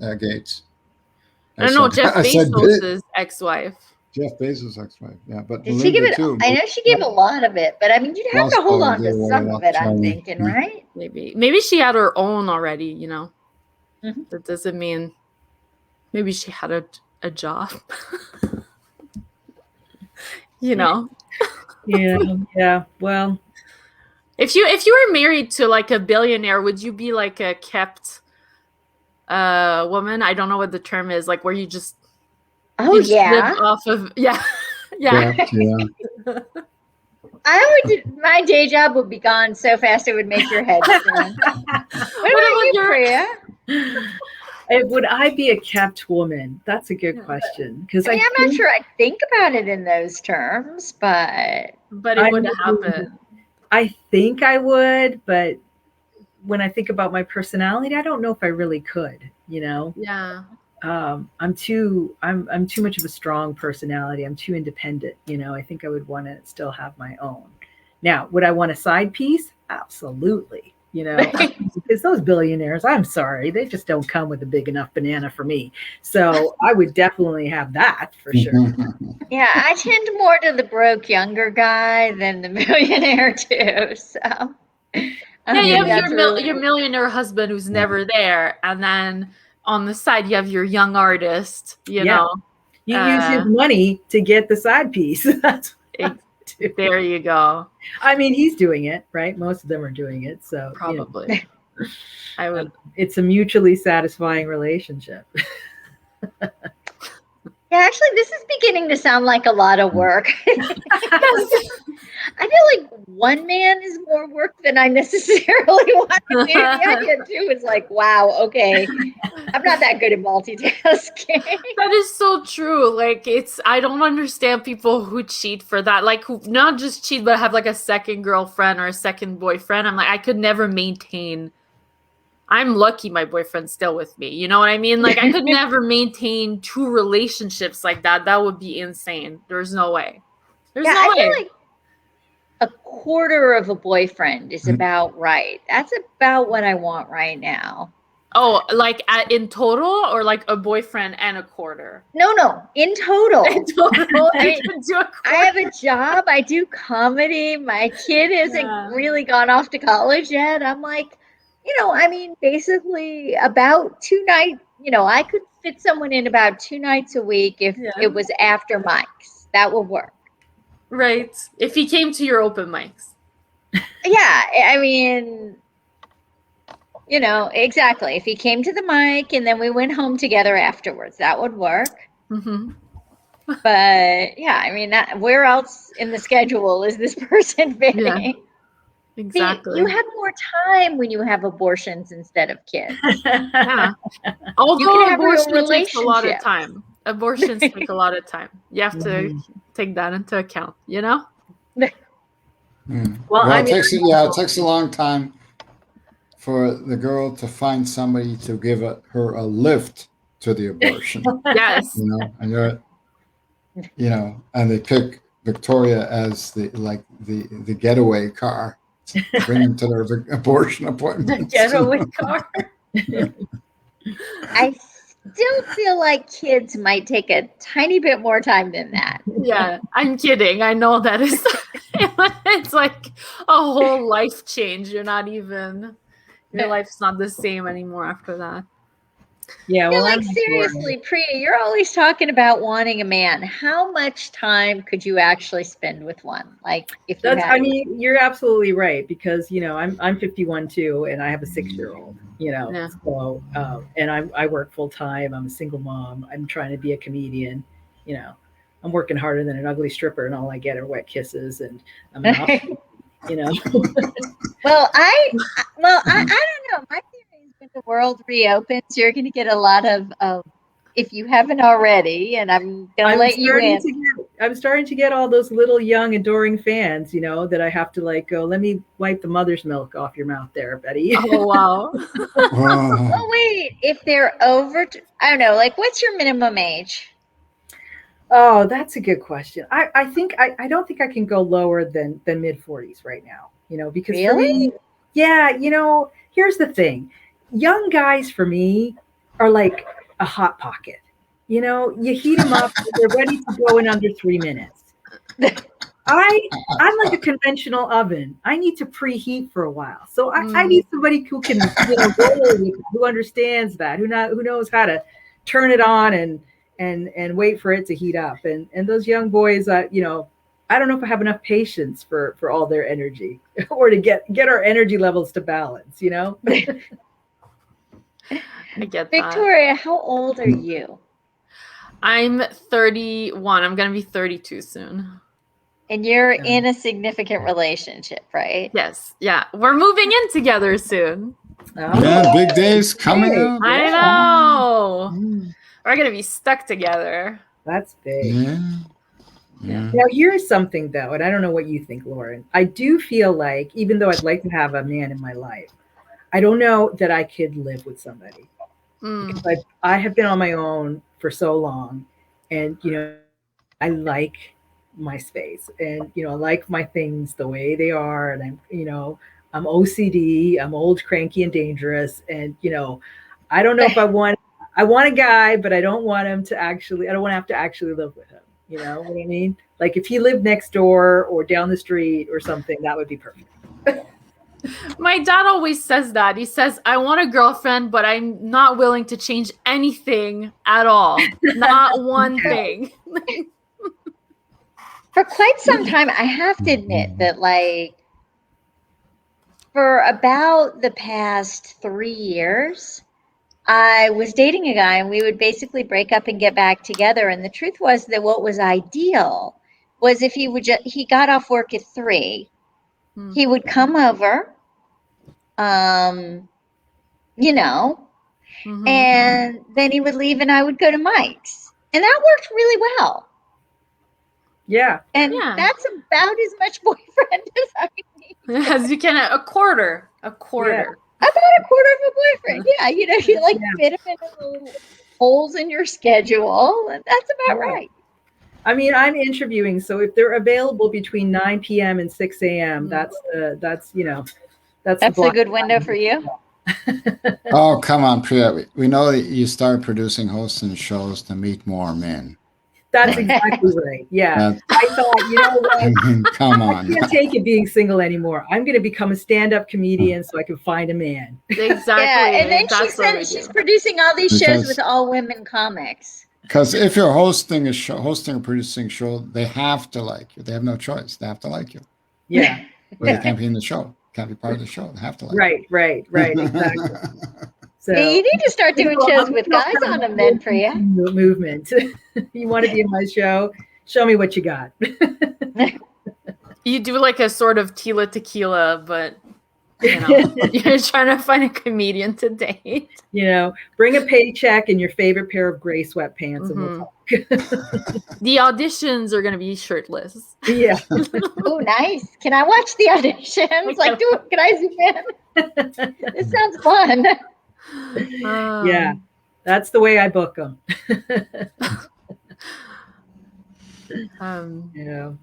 Speaker 4: I don't know, Jeff Bezos' ex-wife.
Speaker 1: Jeff Bezos' ex-wife, yeah. But
Speaker 2: did she give it? Too. I know she gave a lot of it, but I mean, you'd have to hold on to some of it, I'm thinking, right?
Speaker 4: Maybe she had her own already, That doesn't mean maybe she had a job.
Speaker 3: Yeah. Well,
Speaker 4: if you were married to like a billionaire, would you be like a kept woman? I don't know what the term is, like where you just live off of yeah.
Speaker 2: I would. My day job would be gone so fast it would make your head spin. What about you, Priya?
Speaker 3: Would I be a kept woman? That's a good question. Because
Speaker 2: I'm not sure I think about it in those terms, but
Speaker 4: it would happen.
Speaker 3: I think I would, but when I think about my personality, I don't know if I really could.
Speaker 4: Yeah.
Speaker 3: I'm too much of a strong personality. I'm too independent. I think I would want to still have my own. Now, would I want a side piece? Absolutely. Because those billionaires, I'm sorry, they just don't come with a big enough banana for me. So I would definitely have that for sure.
Speaker 2: Yeah, I tend more to the broke younger guy than the millionaire too. So
Speaker 4: you have your millionaire husband who's never there, and then on the side you have your young artist. You know,
Speaker 3: you use his money to get the side piece. That's what
Speaker 4: there you go.
Speaker 3: I mean, he's doing it, right? Most of them are doing it. So
Speaker 4: probably. I would.
Speaker 3: It's a mutually satisfying relationship.
Speaker 2: Yeah, actually, this is beginning to sound like a lot of work. I feel like one man is more work than I necessarily want to do. The idea too is like, wow, okay, I'm not that good at multitasking.
Speaker 4: That is so true. Like, I don't understand people who cheat for that. Like, who not just cheat, but have like a second girlfriend or a second boyfriend. I'm like, I could never maintain. I'm lucky my boyfriend's still with me. You know what I mean? Like, I could never maintain 2 relationships like that. That would be insane. There's no way. There's no way. I feel like
Speaker 2: a quarter of a boyfriend is about right. That's about what I want right now.
Speaker 4: Oh, like in total, or like a boyfriend and a quarter?
Speaker 2: No, in total.
Speaker 4: In total,
Speaker 2: I have a job. I do comedy. My kid hasn't really gone off to college yet. I'm like, basically about 2 nights. I could fit someone in about 2 nights a week if it was after mics. That would work.
Speaker 4: Right. If he came to your open mics.
Speaker 2: Yeah, I mean, you know, exactly. If he came to the mic and then we went home together afterwards, that would work.
Speaker 4: Mm-hmm.
Speaker 2: But yeah, I mean, where else in the schedule is this person fitting?
Speaker 4: Yeah, exactly.
Speaker 2: See, you have more time when you have abortions instead of kids.
Speaker 4: Yeah. Although abortion takes a lot of time. Abortions take a lot of time. You have to take that into account, you know?
Speaker 1: Well, I mean, it takes a long time for the girl to find somebody to give her a lift to the abortion.
Speaker 4: Yes.
Speaker 1: You know, and and they pick Victoria as the getaway car to bring them to their abortion appointment.
Speaker 2: The getaway car. I still feel like kids might take a tiny bit more time than that.
Speaker 4: Yeah, I'm kidding. I know that is it's like a whole life change. You're not even, your life's not the same anymore after that.
Speaker 3: Yeah, well,
Speaker 2: like seriously, Priya, you're always talking about wanting a man. How much time could you actually spend with one? Like, if you
Speaker 3: I mean, you're absolutely right, because I'm 51 too, and I have a 6-year-old. So and I work full time. I'm a single mom. I'm trying to be a comedian. I'm working harder than an ugly stripper, and all I get are wet kisses, and I'm not.
Speaker 2: Well, I don't know. My theory is when the world reopens, you're going to get a lot of if you haven't already, and I'm going to let you in.
Speaker 3: I'm starting to get all those little young adoring fans, that I have to go, let me wipe the mother's milk off your mouth there, Betty.
Speaker 4: Oh, wow.
Speaker 2: Well, wait, if they're over, I don't know, what's your minimum age?
Speaker 3: Oh, that's a good question. I think I don't think I can go lower than mid 40s right now, because
Speaker 2: really?
Speaker 3: For me, yeah, here's the thing. Young guys for me are like a hot pocket. You heat them up, they're ready to go in under 3 minutes. I'm like a conventional oven. I need to preheat for a while. So I need somebody who can, roll with it, who understands that, who knows how to turn it on and wait for it to heat up. And those young boys, I don't know if I have enough patience for all their energy or to get our energy levels to balance,
Speaker 4: I get that.
Speaker 2: Victoria, how old are you?
Speaker 4: I'm 31. I'm going to be 32 soon.
Speaker 2: And you're in a significant relationship, right?
Speaker 4: Yes. Yeah. We're moving in together soon.
Speaker 1: Oh. Yeah, big days coming up.
Speaker 4: I know. We're going to be stuck together.
Speaker 3: That's big.
Speaker 1: Yeah.
Speaker 3: Now, here's something, though, and I don't know what you think, Lauren. I do feel like, even though I'd like to have a man in my life, I don't know that I could live with somebody. Because I have been on my own for so long, and I like my space, and I like my things the way they are, and I'm OCD, I'm old, cranky, and dangerous, and I don't know if I want a guy, but I don't want him to I don't want to have to actually live with him. You know what I mean? Like if he lived next door or down the street or something, that would be perfect.
Speaker 4: My dad always says that. He says, I want a girlfriend, but I'm not willing to change anything at all. Not one thing.
Speaker 2: For quite some time, I have to admit that for about the past 3 years, I was dating a guy and we would basically break up and get back together. And the truth was that what was ideal was if he got off work at 3, he would come over, and then he would leave and I would go to Mike's. And that worked really well.
Speaker 3: Yeah.
Speaker 2: And that's about as much boyfriend as I need.
Speaker 4: As you can, a quarter.
Speaker 2: Yeah. About a quarter of a boyfriend. Yeah. You fit him in the little holes in your schedule. And that's about right.
Speaker 3: I mean, I'm interviewing, so if they're available between 9 p.m. and 6 a.m., that's a
Speaker 2: good window for you.
Speaker 1: Oh, come on, Priya. We know that you started producing hosts and shows to meet more men.
Speaker 3: That's exactly right. Yeah. I thought, you know what?
Speaker 1: Come
Speaker 3: I
Speaker 1: on.
Speaker 3: can't take it being single anymore. I'm going to become a stand-up comedian so I can find a man.
Speaker 4: Exactly.
Speaker 2: Yeah, and then
Speaker 4: That's what we
Speaker 2: she's
Speaker 4: do.
Speaker 2: producing all these shows
Speaker 1: Because-
Speaker 2: with all women comics.
Speaker 1: Because if you're hosting a show, hosting or producing a show, they have to like you. They have no choice. They have to like you.
Speaker 3: Yeah.
Speaker 1: Or they can't be in the show. Can't be part of the show. They have to like
Speaker 3: Right. Exactly. So
Speaker 2: Yeah, you need to start doing shows with guys on them then, Priya.
Speaker 3: Movement. You want to be in my show? Show me what you got.
Speaker 4: You do like a sort of Tila Tequila, but you know, you're trying to find a comedian to date.
Speaker 3: You know, bring a paycheck and your favorite pair of gray sweatpants, and we'll talk.
Speaker 4: The auditions are going to be shirtless.
Speaker 3: Yeah.
Speaker 2: Oh, nice. Can I watch the auditions? Like, can I zoom in? This sounds fun.
Speaker 3: Yeah, that's the way I book them. You know,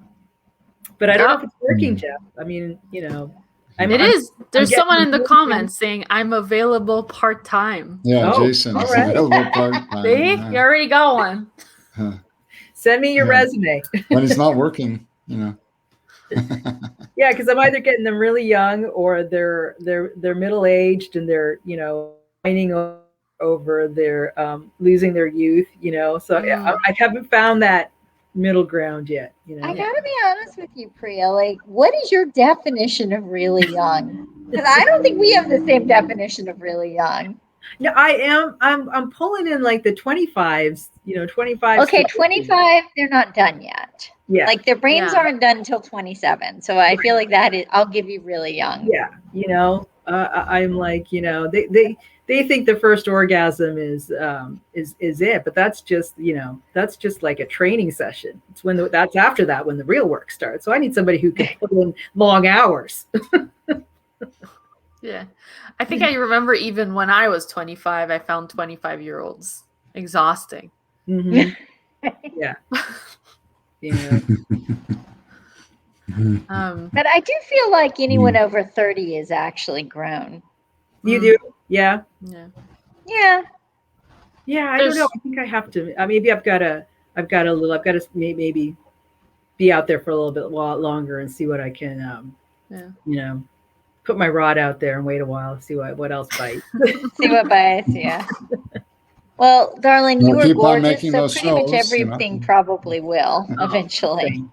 Speaker 3: but I don't know if it's working, Jeff. I mean, you know,
Speaker 4: it is. There's someone in the comments saying I'm available part-time.
Speaker 1: Yeah,
Speaker 3: Oh,
Speaker 1: Jason.
Speaker 3: all right.
Speaker 1: Available part-time.
Speaker 4: See,
Speaker 1: Yeah.
Speaker 4: you already got one.
Speaker 3: Send me your resume.
Speaker 1: When it's not working, you know.
Speaker 3: Yeah, because I'm either getting them really young or they're middle-aged and they're, you know, whining over their losing their youth, you know. So I haven't found that middle ground yet, you know.
Speaker 2: I gotta be honest with you, Priya. Like, what is your definition of really young? Because I don't think we have the same definition of really young.
Speaker 3: No, I'm pulling in like the 25s, you know, 25.
Speaker 2: Okay, 25, they're not done yet.
Speaker 3: Yeah.
Speaker 2: Like their brains aren't done until 27. So I feel like I'll give you really young.
Speaker 3: Yeah. You know, I'm like, you know, they think the first orgasm is it, but that's just, you know, that's just like a training session. It's that's after that when the real work starts. So I need somebody who can put in long hours.
Speaker 4: Yeah. I think I remember even when I was 25, I found 25-year-olds exhausting.
Speaker 3: Mm-hmm. Yeah. Yeah.
Speaker 2: But I do feel like anyone over 30 is actually grown.
Speaker 3: You do? Yeah.
Speaker 2: Yeah.
Speaker 3: Yeah. I don't know. I think I have to. Maybe I've got to maybe be out there for a little bit longer and see what I can, you know, put my rod out there and wait a while, see what else bites.
Speaker 2: See what bites, yeah. Well, darling, you are gorgeous, so
Speaker 1: those
Speaker 2: pretty much
Speaker 1: shows,
Speaker 2: everything
Speaker 1: you know.
Speaker 2: probably will eventually.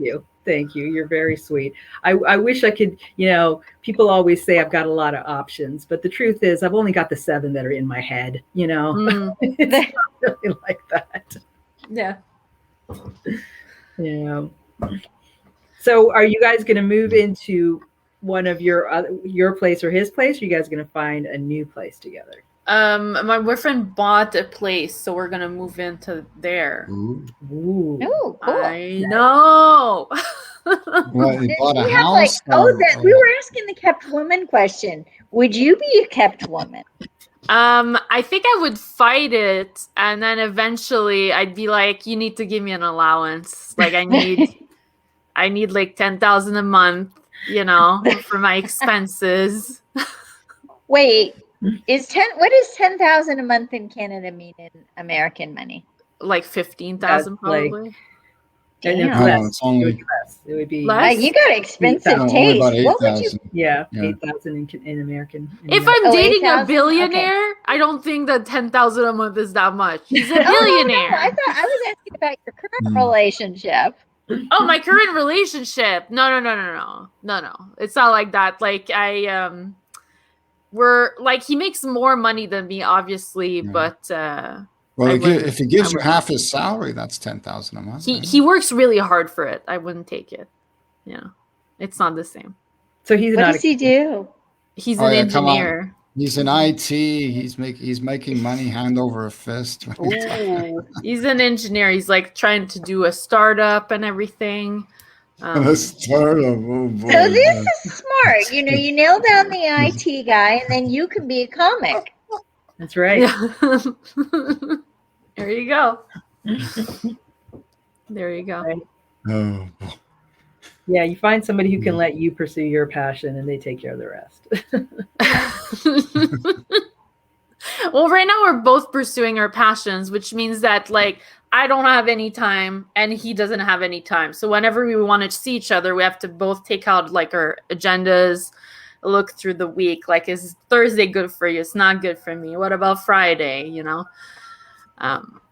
Speaker 3: Thank you. You're very sweet. I wish I could, you know, people always say I've got a lot of options, but the truth is I've only got the 7 that are in my head, you know. It's not really like that.
Speaker 4: Yeah.
Speaker 3: Yeah. So are you guys going to move into one of your place or his place? Or are you guys going to find a new place together?
Speaker 4: My boyfriend bought a place, so we're gonna move into there.
Speaker 1: Ooh.
Speaker 2: Oh, cool.
Speaker 4: I know.
Speaker 1: Well, he bought a
Speaker 2: We have
Speaker 1: house.
Speaker 2: we were asking the kept woman question. Would you be a kept woman?
Speaker 4: I think I would fight it, and then eventually I'd be like, "You need to give me an allowance. Like I need like 10,000 a month, you know, for my expenses."
Speaker 2: Wait. What is 10,000 a month in Canada mean in American money?
Speaker 4: Like 15,000 probably.
Speaker 3: Like,
Speaker 2: Damn.
Speaker 1: It's only
Speaker 3: it would be
Speaker 4: less.
Speaker 2: You got expensive taste.
Speaker 1: about
Speaker 2: What would you?
Speaker 1: 8,000.
Speaker 3: 8,000 in American.
Speaker 4: If I'm dating
Speaker 2: 8,000?
Speaker 4: a billionaire, I don't think that 10,000 a month is that much. He's a
Speaker 2: Oh,
Speaker 4: billionaire.
Speaker 2: no. I thought I was asking about your current relationship.
Speaker 4: Oh, my current relationship. No. It's not like that. Like we're like he makes more money than me, obviously, but
Speaker 1: well, if he gives you half his salary, that's 10,000 a month.
Speaker 4: He works really hard for it. I wouldn't take it. Yeah, it's not the same.
Speaker 3: So
Speaker 2: What does he do?
Speaker 4: He's an engineer.
Speaker 1: He's in IT. He's making money hand over a fist.
Speaker 4: He's an engineer. He's like trying to do a startup and everything.
Speaker 1: A startup. Oh boy.
Speaker 2: So this is smart. You know, you nail down the IT guy, and then you can be a comic.
Speaker 3: That's right.
Speaker 4: Yeah. There you go. There you go.
Speaker 3: Right.
Speaker 1: Oh boy.
Speaker 3: Yeah, you find somebody who can let you pursue your passion, and they take care of the rest.
Speaker 4: Well, right now we're both pursuing our passions, which means that like I don't have any time and he doesn't have any time. So whenever we want to see each other, we have to both take out like our agendas, look through the week. Like, is Thursday good for you? It's not good for me. What about Friday? You know?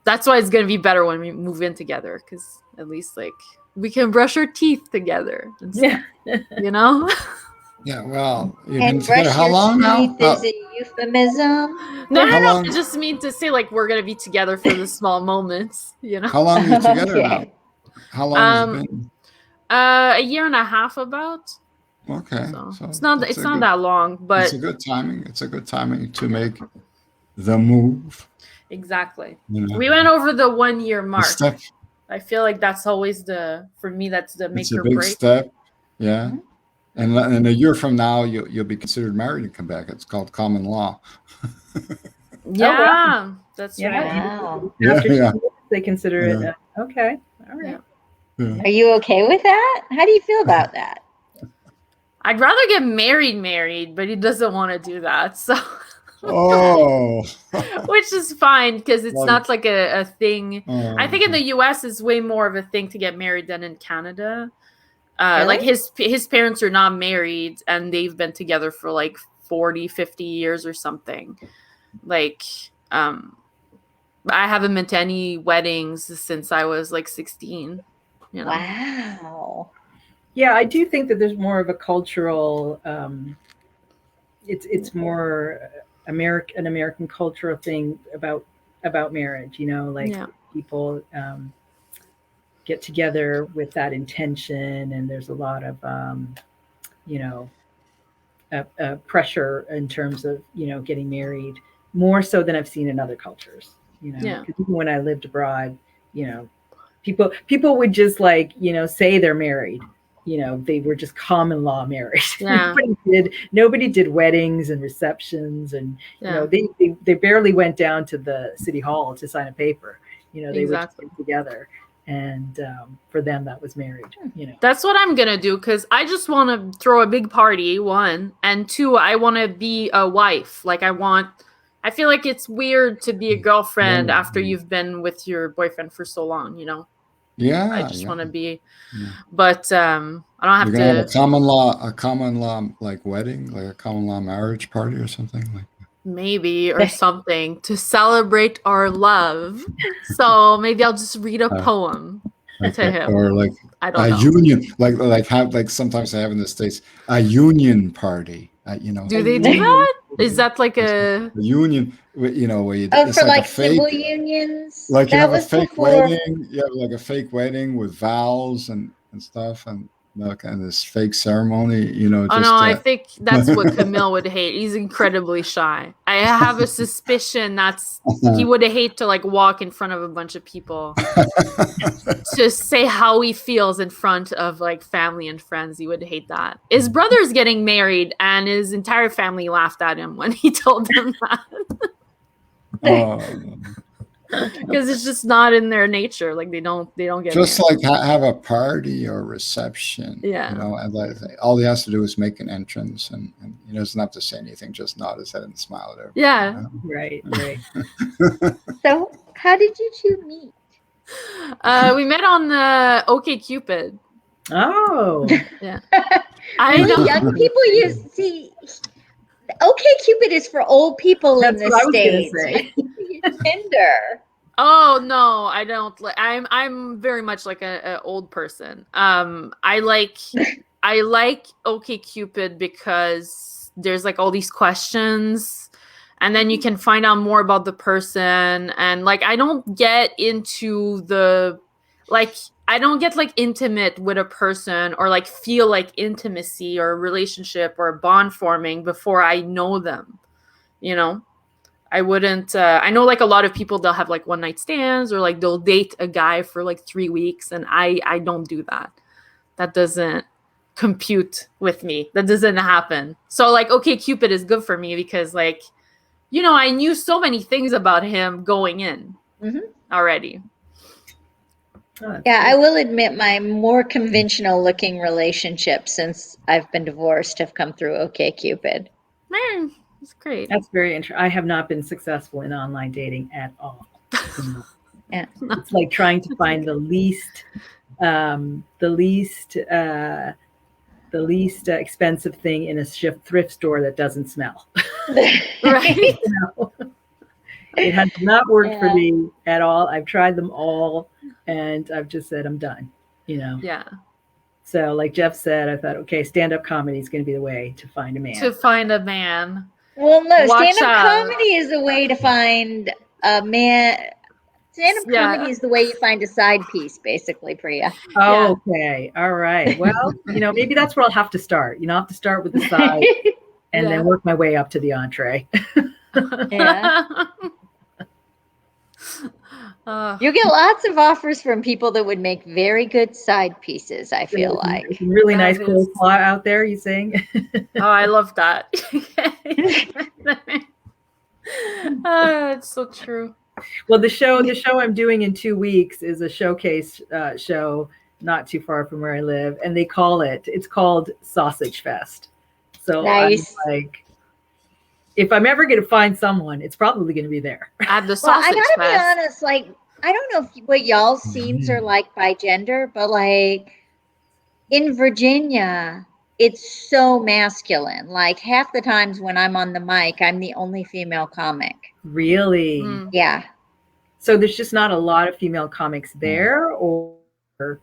Speaker 4: That's why it's going to be better when we move in together, because at least like we can brush our teeth together and stuff, you know?
Speaker 1: Yeah, well, you've
Speaker 2: And
Speaker 1: been together
Speaker 2: brush
Speaker 1: how
Speaker 2: your
Speaker 1: long now?
Speaker 2: teeth is a euphemism.
Speaker 4: No,
Speaker 1: How
Speaker 4: no.
Speaker 1: long?
Speaker 4: I just mean to say like we're going to be together for the small moments, you know?
Speaker 1: How long are you together now?
Speaker 2: Okay.
Speaker 1: How long has it been?
Speaker 4: A year and a half about.
Speaker 1: Okay,
Speaker 4: So
Speaker 1: so
Speaker 4: it's not that long, but
Speaker 1: it's a good timing. It's a good timing to make the move.
Speaker 4: exactly.
Speaker 1: You know,
Speaker 4: We went over the 1 year
Speaker 1: the
Speaker 4: mark.
Speaker 1: step.
Speaker 4: I feel like that's always for me, that's the
Speaker 1: It's
Speaker 4: make
Speaker 1: a
Speaker 4: or
Speaker 1: big
Speaker 4: break.
Speaker 1: step. Yeah.
Speaker 2: Mhm.
Speaker 1: And a year from now, you'll be considered married and come back. It's called common law.
Speaker 4: Yeah, that's
Speaker 3: Yeah.
Speaker 4: right.
Speaker 2: Wow.
Speaker 3: After
Speaker 1: Yeah.
Speaker 3: they consider
Speaker 1: Yeah.
Speaker 3: it. Okay. All right.
Speaker 1: Yeah.
Speaker 2: Are you okay with that? How do you feel about that?
Speaker 4: I'd rather get married, but he doesn't want to do that. So,
Speaker 1: Oh.
Speaker 4: which is fine because it's
Speaker 1: Like-
Speaker 4: not like a thing.
Speaker 1: Oh,
Speaker 4: I think in the US it's way more of a thing to get married than in Canada. Like
Speaker 2: Really?
Speaker 4: his parents are not married and they've been together for like 40, 50 years or something. Like, I haven't been to any weddings since I was like 16. You know?
Speaker 2: Wow.
Speaker 3: Yeah, I do think that there's more of a cultural. It's more an American cultural thing about marriage. You know, like people get together with that intention, and there's a lot of you know pressure in terms of getting married, more so than I've seen in other cultures. You know, 'cause even when I lived abroad, people would just like say they're married. They were just common law married.
Speaker 4: Yeah.
Speaker 3: Nobody did weddings and receptions, and they barely went down to the city hall to sign a paper. They were just together, and for them that was married.
Speaker 4: That's what I'm gonna do, because I just want to throw a big party, one, and two, I want to be a wife. Like I feel like it's weird to be a girlfriend after you've been with your boyfriend for so long.
Speaker 1: Yeah.
Speaker 4: I just want to be, but I don't have
Speaker 1: You're
Speaker 4: to
Speaker 1: gonna have a common law like wedding, like a common law marriage party or something like that.
Speaker 4: Maybe, or something to celebrate our love. So maybe I'll just read a poem to him,
Speaker 1: or like
Speaker 4: I don't
Speaker 1: a
Speaker 4: know.
Speaker 1: union, like sometimes they have in the States a union party.
Speaker 4: Do they do that? Is that like a
Speaker 1: union? Where you it's
Speaker 2: for
Speaker 1: like a
Speaker 2: like
Speaker 1: fake,
Speaker 2: civil unions.
Speaker 1: like you
Speaker 2: That
Speaker 1: have a
Speaker 2: was
Speaker 1: fake
Speaker 2: before.
Speaker 1: wedding. You have like a fake wedding with vows and stuff, and this fake ceremony.
Speaker 4: Oh no, I think that's what Camille would hate. He's incredibly shy. I have a suspicion he would hate to like walk in front of a bunch of people to say how he feels in front of like family and friends. He would hate that. His brother's getting married and his entire family laughed at him when he told them that. Because it's just not in their nature. Like they don't get
Speaker 1: just
Speaker 4: married.
Speaker 1: like have a party or reception. And like, all he has to do is make an entrance, and he doesn't have to say anything. Just nod his head and smile at everybody.
Speaker 4: Yeah.
Speaker 3: Right.
Speaker 2: So how did you two meet?
Speaker 4: We met on the OkCupid.
Speaker 3: Oh,
Speaker 4: yeah. I know.
Speaker 2: Young people see. OkCupid is for old people in the States. Tinder.
Speaker 4: Oh no, I don't. I'm very much like a old person. I like OkCupid because there's like all these questions, and then you can find out more about the person. And like I don't get like intimate with a person or like feel like intimacy or a relationship or a bond forming before I know them. I wouldn't, I know like a lot of people, they'll have like one night stands or like they'll date a guy for like 3 weeks. And I don't do that. That doesn't compute with me. That doesn't happen. So like, OkCupid is good for me because like, I knew so many things about him going in already.
Speaker 2: Yeah, I will admit my more conventional looking relationships since I've been divorced have come through OkCupid.
Speaker 4: It's great.
Speaker 3: That's very interesting. I have not been successful in online dating at all.
Speaker 2: Yeah.
Speaker 3: It's like trying to find the least expensive thing in a thrift store that doesn't smell.
Speaker 4: Right.
Speaker 3: You know? It has not worked for
Speaker 2: Yeah.
Speaker 3: me at all. I've tried them all, and I've just said I'm done. You know.
Speaker 4: Yeah.
Speaker 3: So, like Jeff said, I thought, okay, stand-up comedy is going to be the way to find a man.
Speaker 4: To find a man.
Speaker 2: Well, no,
Speaker 4: Watch
Speaker 2: stand-up
Speaker 4: out.
Speaker 2: comedy is the way to find a man. Stand-up
Speaker 4: Yeah.
Speaker 2: comedy is the way you find a side piece, basically, Priya.
Speaker 3: Oh, okay. All right. Well, you know, maybe that's where I'll have to start. You know, I'll have to start with the side and then work my way up to the entree.
Speaker 2: Yeah. You get lots of offers from people that would make very good side pieces, I feel like.
Speaker 3: Some really nice
Speaker 4: That
Speaker 3: coleslaw out there, you saying?
Speaker 4: Oh, I love that. It's so true.
Speaker 3: Well, the show I'm doing in 2 weeks is a showcase show not too far from where I live, and it's called Sausage Fest. So
Speaker 2: Nice.
Speaker 3: I'm like, if I'm ever going to find someone, it's probably going to be there.
Speaker 4: At the
Speaker 2: Well, I
Speaker 4: sausage
Speaker 2: gotta be
Speaker 4: fest.
Speaker 2: honest, like, I don't know what y'all's scenes are like by gender, but like in Virginia, it's so masculine. Like half the times when I'm on the mic, I'm the only female comic.
Speaker 3: Really?
Speaker 4: Mm.
Speaker 2: Yeah.
Speaker 3: So there's just not a lot of female comics there, or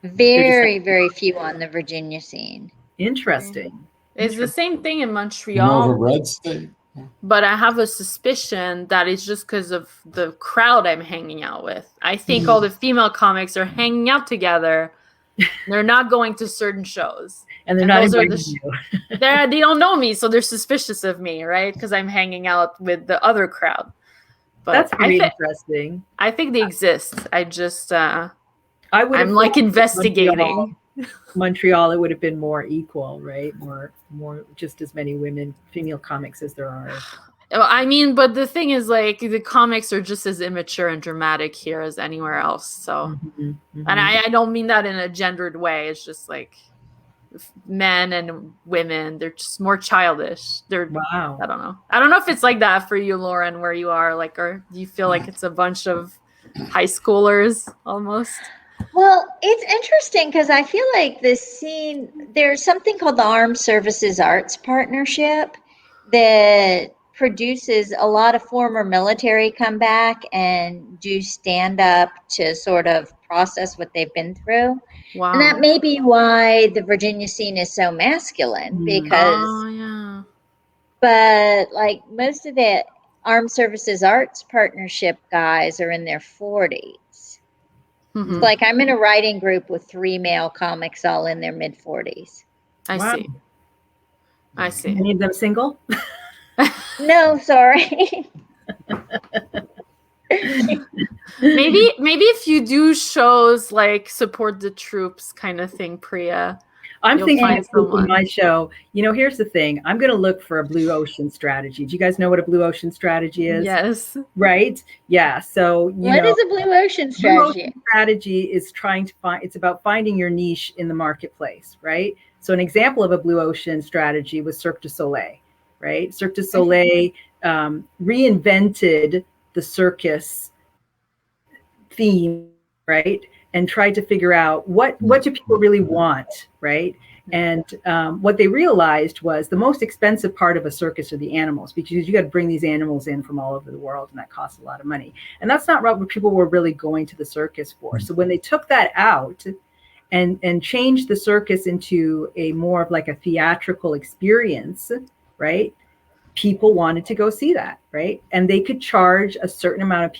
Speaker 2: Very, very few on the Virginia scene.
Speaker 3: interesting.
Speaker 4: It's the same thing in
Speaker 1: More
Speaker 4: Montreal.
Speaker 1: of a red state.
Speaker 4: But I have a suspicion that it's just because of the crowd I'm hanging out with. I think all the female comics are hanging out together. They're not going to certain shows.
Speaker 3: And they're not
Speaker 4: those are
Speaker 3: inviting
Speaker 4: the
Speaker 3: you.
Speaker 4: They don't know me, so they're suspicious of me, right? Because I'm hanging out with the other crowd. But
Speaker 3: That's pretty interesting.
Speaker 4: I think they exist. I just
Speaker 3: I'm
Speaker 4: like investigating.
Speaker 3: Montreal, it would have been more equal, right? More just as many female comics as there are.
Speaker 4: I mean, but the thing is, like, the comics are just as immature and dramatic here as anywhere else. So, and I don't mean that in a gendered way. It's just like men and women, they're just more childish.
Speaker 3: Wow.
Speaker 4: I don't know if it's like that for you, Lauren, where you are, like, or do you feel like it's a bunch of high schoolers almost?
Speaker 2: Well, it's interesting because I feel like this scene, there's something called the Armed Services Arts Partnership that produces a lot of former military come back and do stand up to sort of process what they've been through.
Speaker 4: Wow.
Speaker 2: And that may be why the Virginia scene is so masculine because, but like most of the Armed Services Arts Partnership guys are in their 40s.
Speaker 4: Mm-hmm.
Speaker 2: Like I'm in a writing group with 3 male comics all in their mid-40s.
Speaker 4: I see.
Speaker 3: Any of them single?
Speaker 2: No, sorry.
Speaker 4: maybe if you do shows like support the troops kind of thing, Priya.
Speaker 3: I'm thinking of my show. You know, here's the thing. I'm going to look for a blue ocean strategy. Do you guys know what a blue ocean strategy is?
Speaker 4: Yes.
Speaker 3: Right? Yeah. So,
Speaker 2: what is a blue ocean strategy?
Speaker 3: Blue ocean strategy is it's about finding your niche in the marketplace, right? So an example of a blue ocean strategy was Cirque du Soleil, right? Cirque du Soleil reinvented the circus theme, right? And tried to figure out what do people really want, right? And what they realized was the most expensive part of a circus are the animals, because you got to bring these animals in from all over the world, and that costs a lot of money. And that's not what people were really going to the circus for. So when they took that out and changed the circus into a more of like a theatrical experience, right? People wanted to go see that, right? And they could charge a certain amount of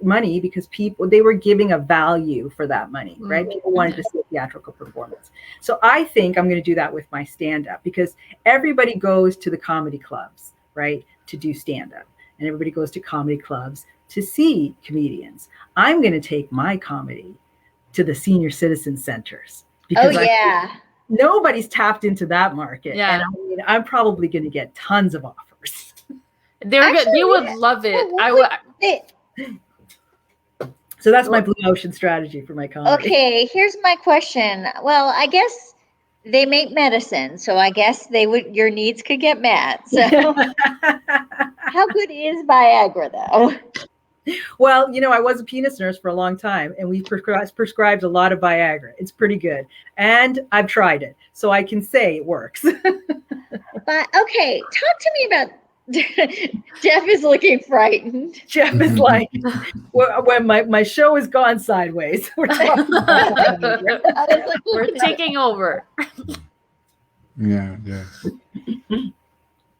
Speaker 3: money because they were giving a value for that money, right? People wanted to see a theatrical performance. So I think I'm going to do that with my stand-up, because everybody goes to the comedy clubs, right, to do stand-up, and everybody goes to comedy clubs to see comedians. I'm going to take my comedy to the senior citizen centers. Because nobody's tapped into that market. Yeah. And I mean, I'm probably going to get tons of offers.
Speaker 4: They would love it.
Speaker 3: So that's my blue ocean strategy for my comedy.
Speaker 2: Okay, here's my question. Well, I guess they make medicine, so I guess your needs could get met. So How good is Viagra, though?
Speaker 3: Well, I was a penis nurse for a long time, and we prescribed a lot of Viagra. It's pretty good. And I've tried it, so I can say it works.
Speaker 2: But okay, talk to me about Jeff is looking frightened.
Speaker 3: Jeff is like, when my show has gone sideways, we're talking about
Speaker 4: we're taking over.
Speaker 1: Yeah.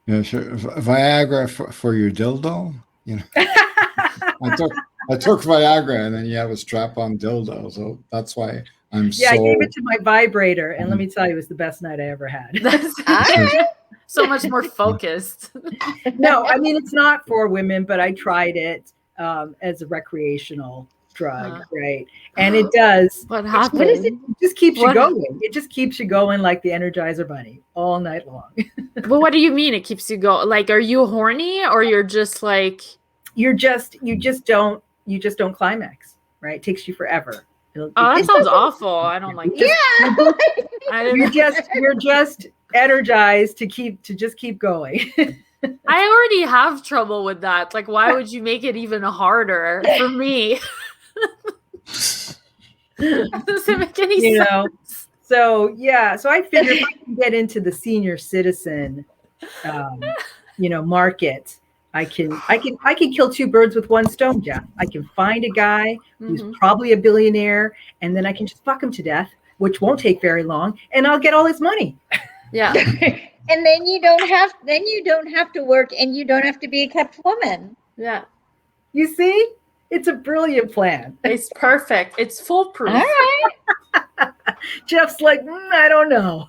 Speaker 1: Yeah, sure. Viagra for your dildo, I took Viagra, and then you have a strap-on dildo, so that's why I
Speaker 3: gave it to my vibrator, and let me tell you, it was the best night I ever had.
Speaker 4: So much more focused.
Speaker 3: No, I mean, it's not for women, but I tried it as a recreational drug, right? And it does.
Speaker 4: What happened?
Speaker 3: What is it? It just keeps you going. It just keeps you going like the Energizer Bunny all night long.
Speaker 4: But what do you mean it keeps you going? Like, are you horny, or you're just like
Speaker 3: you just don't climax, right? It takes you forever.
Speaker 4: That sounds awful. I don't like that.
Speaker 3: Yeah. You're just energized to just keep going.
Speaker 4: I already have trouble with that. Like, why would you make it even harder for me? Doesn't make any sense.
Speaker 3: So I figured if I can get into the senior citizen market, I can kill two birds with one stone, Jeff. I can find a guy who's probably a billionaire, and then I can just fuck him to death, which won't take very long, and I'll get all his money.
Speaker 4: Yeah.
Speaker 2: And then you don't have to work, and you don't have to be a kept woman.
Speaker 4: Yeah.
Speaker 3: You see? It's a brilliant plan.
Speaker 4: It's perfect. It's foolproof.
Speaker 2: All right.
Speaker 3: Jeff's like, I don't know.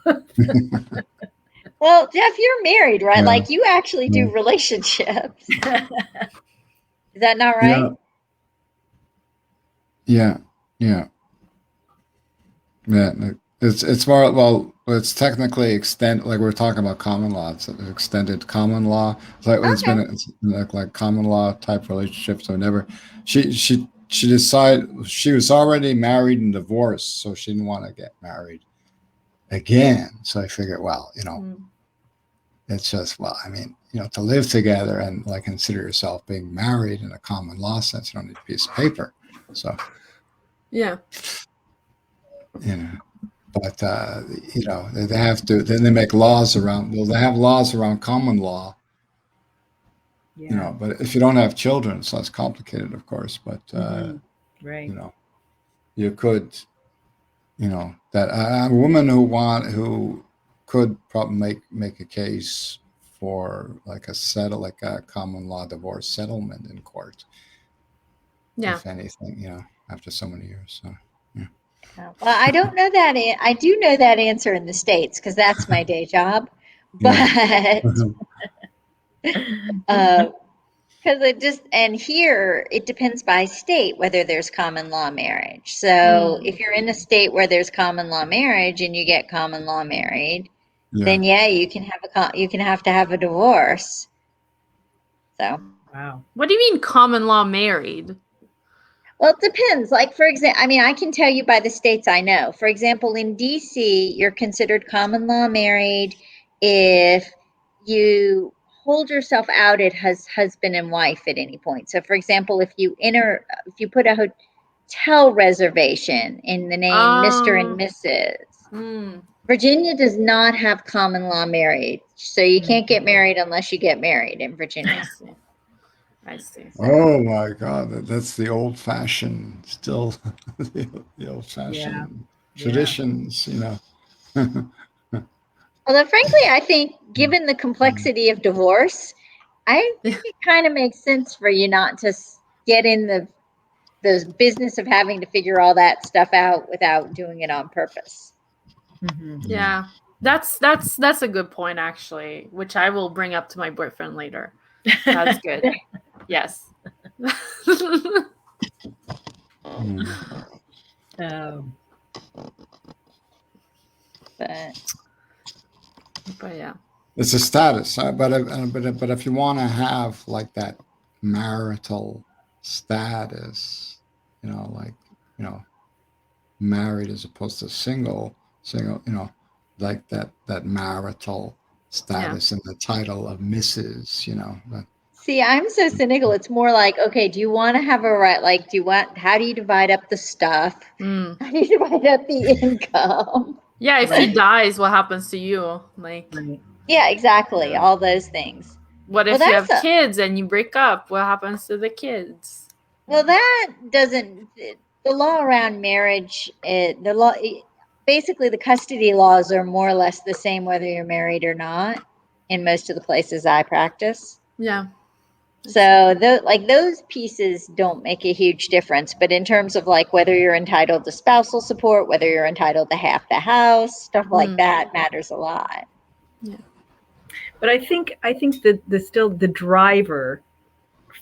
Speaker 2: Well, Jeff, you're married, right? Yeah. Like, you actually do relationships. Is that not right?
Speaker 1: Yeah. It's more, well, it's technically extended, like we're talking about common law. It's extended common law. It's been like common law type relationship. So never, she decided she was already married and divorced, so she didn't want to get married again. So I figured, well, it's just, well, I mean, to live together and like consider yourself being married in a common law sense, you don't need a piece of paper. So
Speaker 4: yeah,
Speaker 1: but they have to. Then they make laws around. Well, they have laws around common law.
Speaker 3: Yeah.
Speaker 1: But if you don't have children, it's less complicated, of course. But
Speaker 3: right.
Speaker 1: You could, that a woman who could probably make a case for like a common law divorce settlement in court.
Speaker 4: Yeah.
Speaker 1: If anything, after so many years. So.
Speaker 2: Well, I don't know that. I do know that answer in the States because that's my day job. But because here it depends by state whether there's common law marriage. So if you're in a state where there's common law marriage and you get common law married, then you can have to have a divorce. So
Speaker 3: wow,
Speaker 4: what do you mean common law married?
Speaker 2: Well, it depends. Like, for example, I mean, I can tell you by the states I know. For example, in D.C., you're considered common law married if you hold yourself out as husband and wife at any point. So, for example, if you put a hotel reservation in the name Mr. and Mrs. Virginia does not have common law marriage, so you can't get married unless you get married in Virginia.
Speaker 4: I see.
Speaker 1: Oh my God, that's the old-fashioned, still the old-fashioned traditions,
Speaker 2: Although, frankly, I think given the complexity of divorce, I think it kind of makes sense for you not to get in the business of having to figure all that stuff out without doing it on purpose.
Speaker 4: Yeah, that's a good point, actually, which I will bring up to my boyfriend later. That's good. Yes.
Speaker 2: But
Speaker 4: yeah,
Speaker 1: it's a status. But if you want to have like that marital status, married as opposed to single, like that marital status and the title of Mrs.
Speaker 2: See, I'm so cynical. It's more like, okay, do you want to have a right? Like, how do you divide up the stuff?
Speaker 4: Mm.
Speaker 2: How do you divide up the income?
Speaker 4: Yeah, if he dies, what happens to you? Like,
Speaker 3: Right.
Speaker 2: Yeah, exactly. All those things.
Speaker 4: what
Speaker 2: Well,
Speaker 4: if you have
Speaker 2: that's
Speaker 4: kids and you break up? What happens to the kids?
Speaker 2: well, that doesn't, the law around marriage, basically the custody laws are more or less the same whether you're married or not in most of the places I practice.
Speaker 4: Yeah.
Speaker 2: So those pieces don't make a huge difference. But in terms of like whether you're entitled to spousal support, whether you're entitled to half the house, stuff like that matters a lot.
Speaker 4: Yeah.
Speaker 3: But I think the driver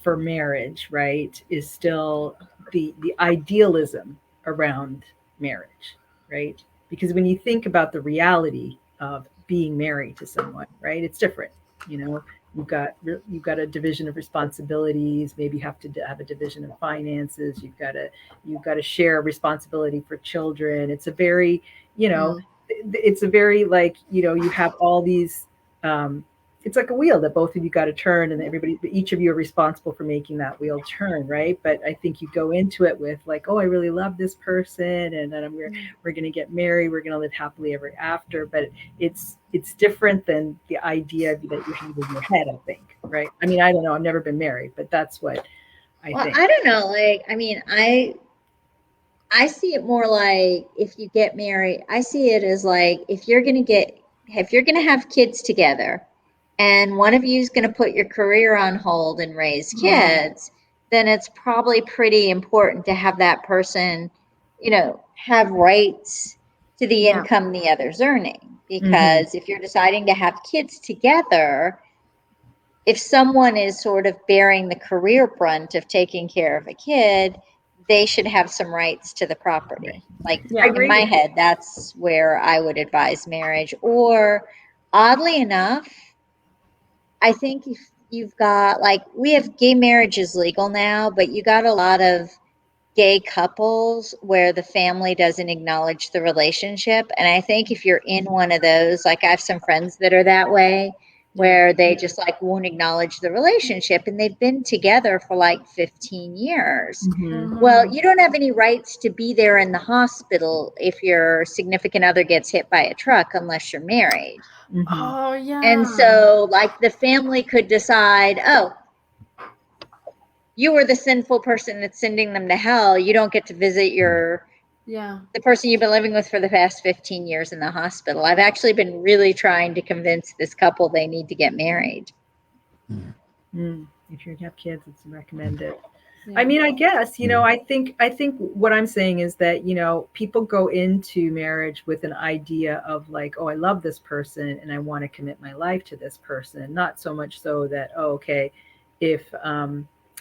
Speaker 3: for marriage, right, is still the idealism around marriage, right? Because when you think about the reality of being married to someone, right, it's different. You know, you've got a division of responsibilities. Maybe you have to have a division of finances. You've got to share responsibility for children. It's a very, you know, it's a very like, you know, you have all these. It's like a wheel that both of you got to turn, and each of you are responsible for making that wheel turn, right? But I think you go into it with like, oh, I really love this person, and then we're going to get married, we're going to live happily ever after. But it's different than the idea that you have in your head, I think, right? I mean, I don't know, I've never been married, but that's what I think.
Speaker 2: I don't know. Like, I mean, I see it more like if you get married, I see it as like if you're going to have kids together, and one of you is going to put your career on hold and raise kids, then it's probably pretty important to have that person, you know, have rights to the income the other's earning. Because if you're deciding to have kids together, if someone is sort of bearing the career brunt of taking care of a kid, they should have some rights to the property. Like in my head, that's where I would advise marriage. Or oddly enough, I think if you've got like we have gay marriage is legal now, but you got a lot of gay couples where the family doesn't acknowledge the relationship. And I think if you're in one of those, like I have some friends that are that way, where they just like won't acknowledge the relationship and they've been together for like 15 years. Well, you don't have any rights to be there in the hospital if your significant other gets hit by a truck unless you're married.
Speaker 4: Oh, yeah.
Speaker 2: And so like the family could decide, oh, you were the sinful person that's sending them to hell. You don't get to visit the person you've been living with for the past 15 years in the hospital. I've actually been really trying to convince this couple they need to get married.
Speaker 3: If you have kids, it's recommended. I mean, I guess, you know, I think what I'm saying is that, you know, people go into marriage with an idea of like, oh, I love this person and I want to commit my life to this person. Not so much so that, oh, okay, if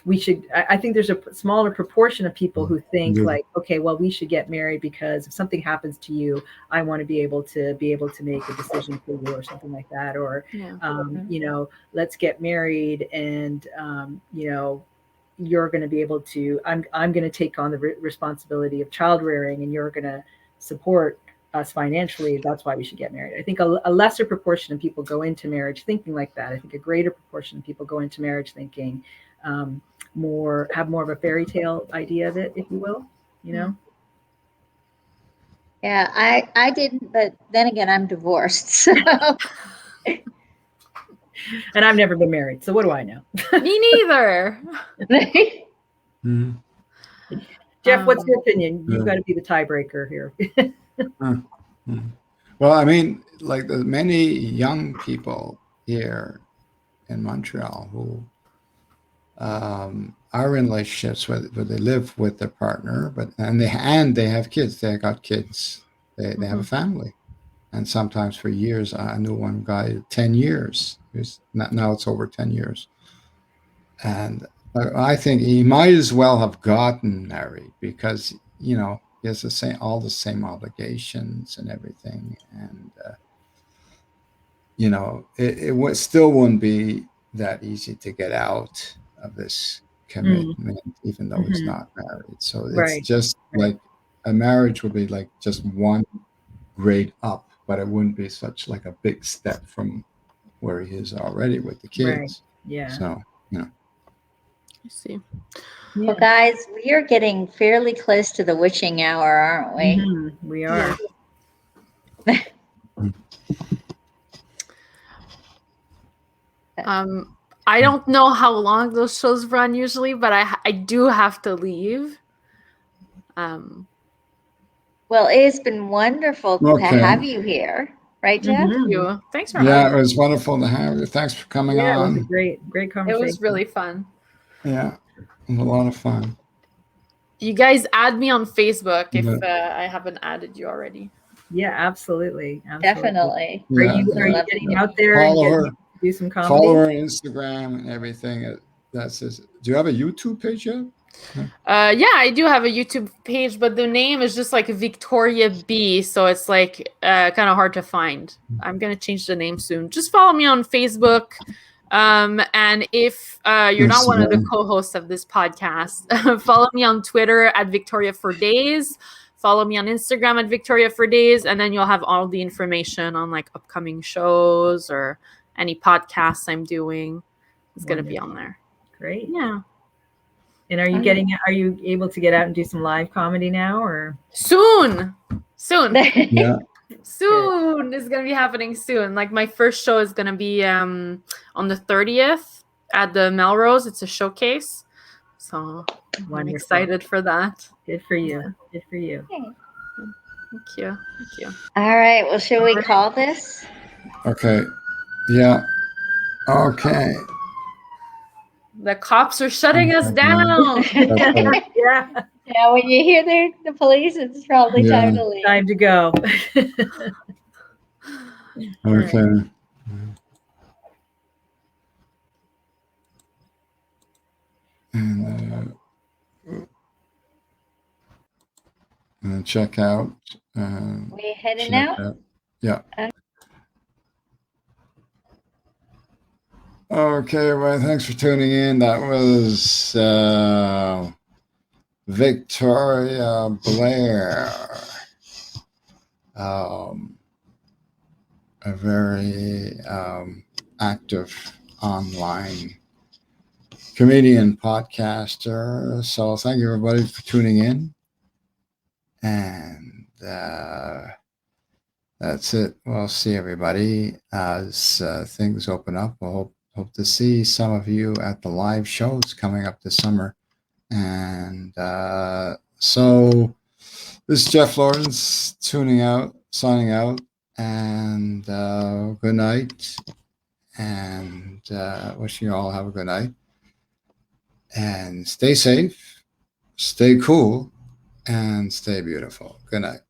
Speaker 3: we should, I think there's a smaller proportion of people who think like, okay, well, we should get married because if something happens to you, I want to be able to make a decision for you or something like that. Or, you know, let's get married and, you know, you're going to be able to, I'm going to take on the responsibility of child rearing and you're going to support us financially. That's why we should get married. I think a lesser proportion of people go into marriage thinking like that. I think a greater proportion of people go into marriage thinking, have more of a fairy tale idea of it, if you will, you know?
Speaker 2: Yeah, I didn't, but then again, I'm divorced. So.
Speaker 3: And I've never been married, so what do I know?
Speaker 4: Me neither.
Speaker 3: Jeff, what's your opinion? You've got to be the tiebreaker here.
Speaker 1: Well, I mean, like there's many young people here in Montreal who are in relationships where they live with their partner, and they have kids. They got kids. They have a family, and sometimes for years. I knew one guy 10 years. Now it's over 10 years, and I think he might as well have gotten married because you know he has all the same obligations and everything, and you know it still wouldn't be that easy to get out of this commitment, even though he's not married. So it's just like a marriage would be like just one grade up, but it wouldn't be such like a big step from where he is already with the kids.
Speaker 3: Yeah.
Speaker 1: So, you know.
Speaker 4: I see.
Speaker 2: Well, guys, we are getting fairly close to the witching hour, aren't we?
Speaker 3: Mm-hmm. We are.
Speaker 4: I don't know how long those shows run usually, but I do have to leave.
Speaker 2: Well, it's been wonderful to have you here, right, Jeff?
Speaker 4: Thank you. Thanks for
Speaker 1: Yeah, it was wonderful to have you. Thanks for coming on.
Speaker 3: It was a great conversation.
Speaker 4: It was really fun.
Speaker 1: Yeah, it was a lot of fun.
Speaker 4: You guys add me on Facebook if I haven't added you already.
Speaker 3: Yeah, absolutely.
Speaker 2: Definitely.
Speaker 3: Are you getting out there and do some comedy?
Speaker 1: Follow her on Instagram and everything. That's it. Do you have a YouTube page yet?
Speaker 4: Yeah, I do have a YouTube page, but the name is just like Victoria B, so it's like kind of hard to find. I'm gonna change the name soon. Just follow me on Facebook. And if you're not one of the co-hosts of this podcast, follow me on Twitter at Victoria for Days. Follow me on Instagram at Victoria for Days, and then you'll have all the information on like upcoming shows or any podcasts I'm doing. It's gonna be on there.
Speaker 3: Great.
Speaker 4: Yeah.
Speaker 3: And are you able to get out and do some live comedy now, or
Speaker 4: soon?
Speaker 1: Yeah.
Speaker 4: Soon is gonna be happening soon. Like my first show is gonna be on the 30th at the Melrose. It's a showcase, so I'm excited for that.
Speaker 3: Good for you. Good for you.
Speaker 2: Okay.
Speaker 4: Thank you. Thank you.
Speaker 2: All right. Well, should we call this?
Speaker 1: Okay. Yeah. Okay.
Speaker 4: The cops are shutting us down.
Speaker 3: Yeah.
Speaker 2: Yeah, when you hear the police, it's probably time to leave.
Speaker 3: Time to go.
Speaker 1: Okay. And check out.
Speaker 2: We heading out?
Speaker 1: Yeah. Okay, well, thanks for tuning in. That was Victoria Blair, a very active online comedian podcaster. So thank you, everybody, for tuning in. And that's it. We'll see everybody as things open up. We'll hope to see some of you at the live shows coming up this summer. And so this is Jeff Lawrence signing out, and good night, and wishing you all have a good night, and stay safe, stay cool, and stay beautiful. Good night.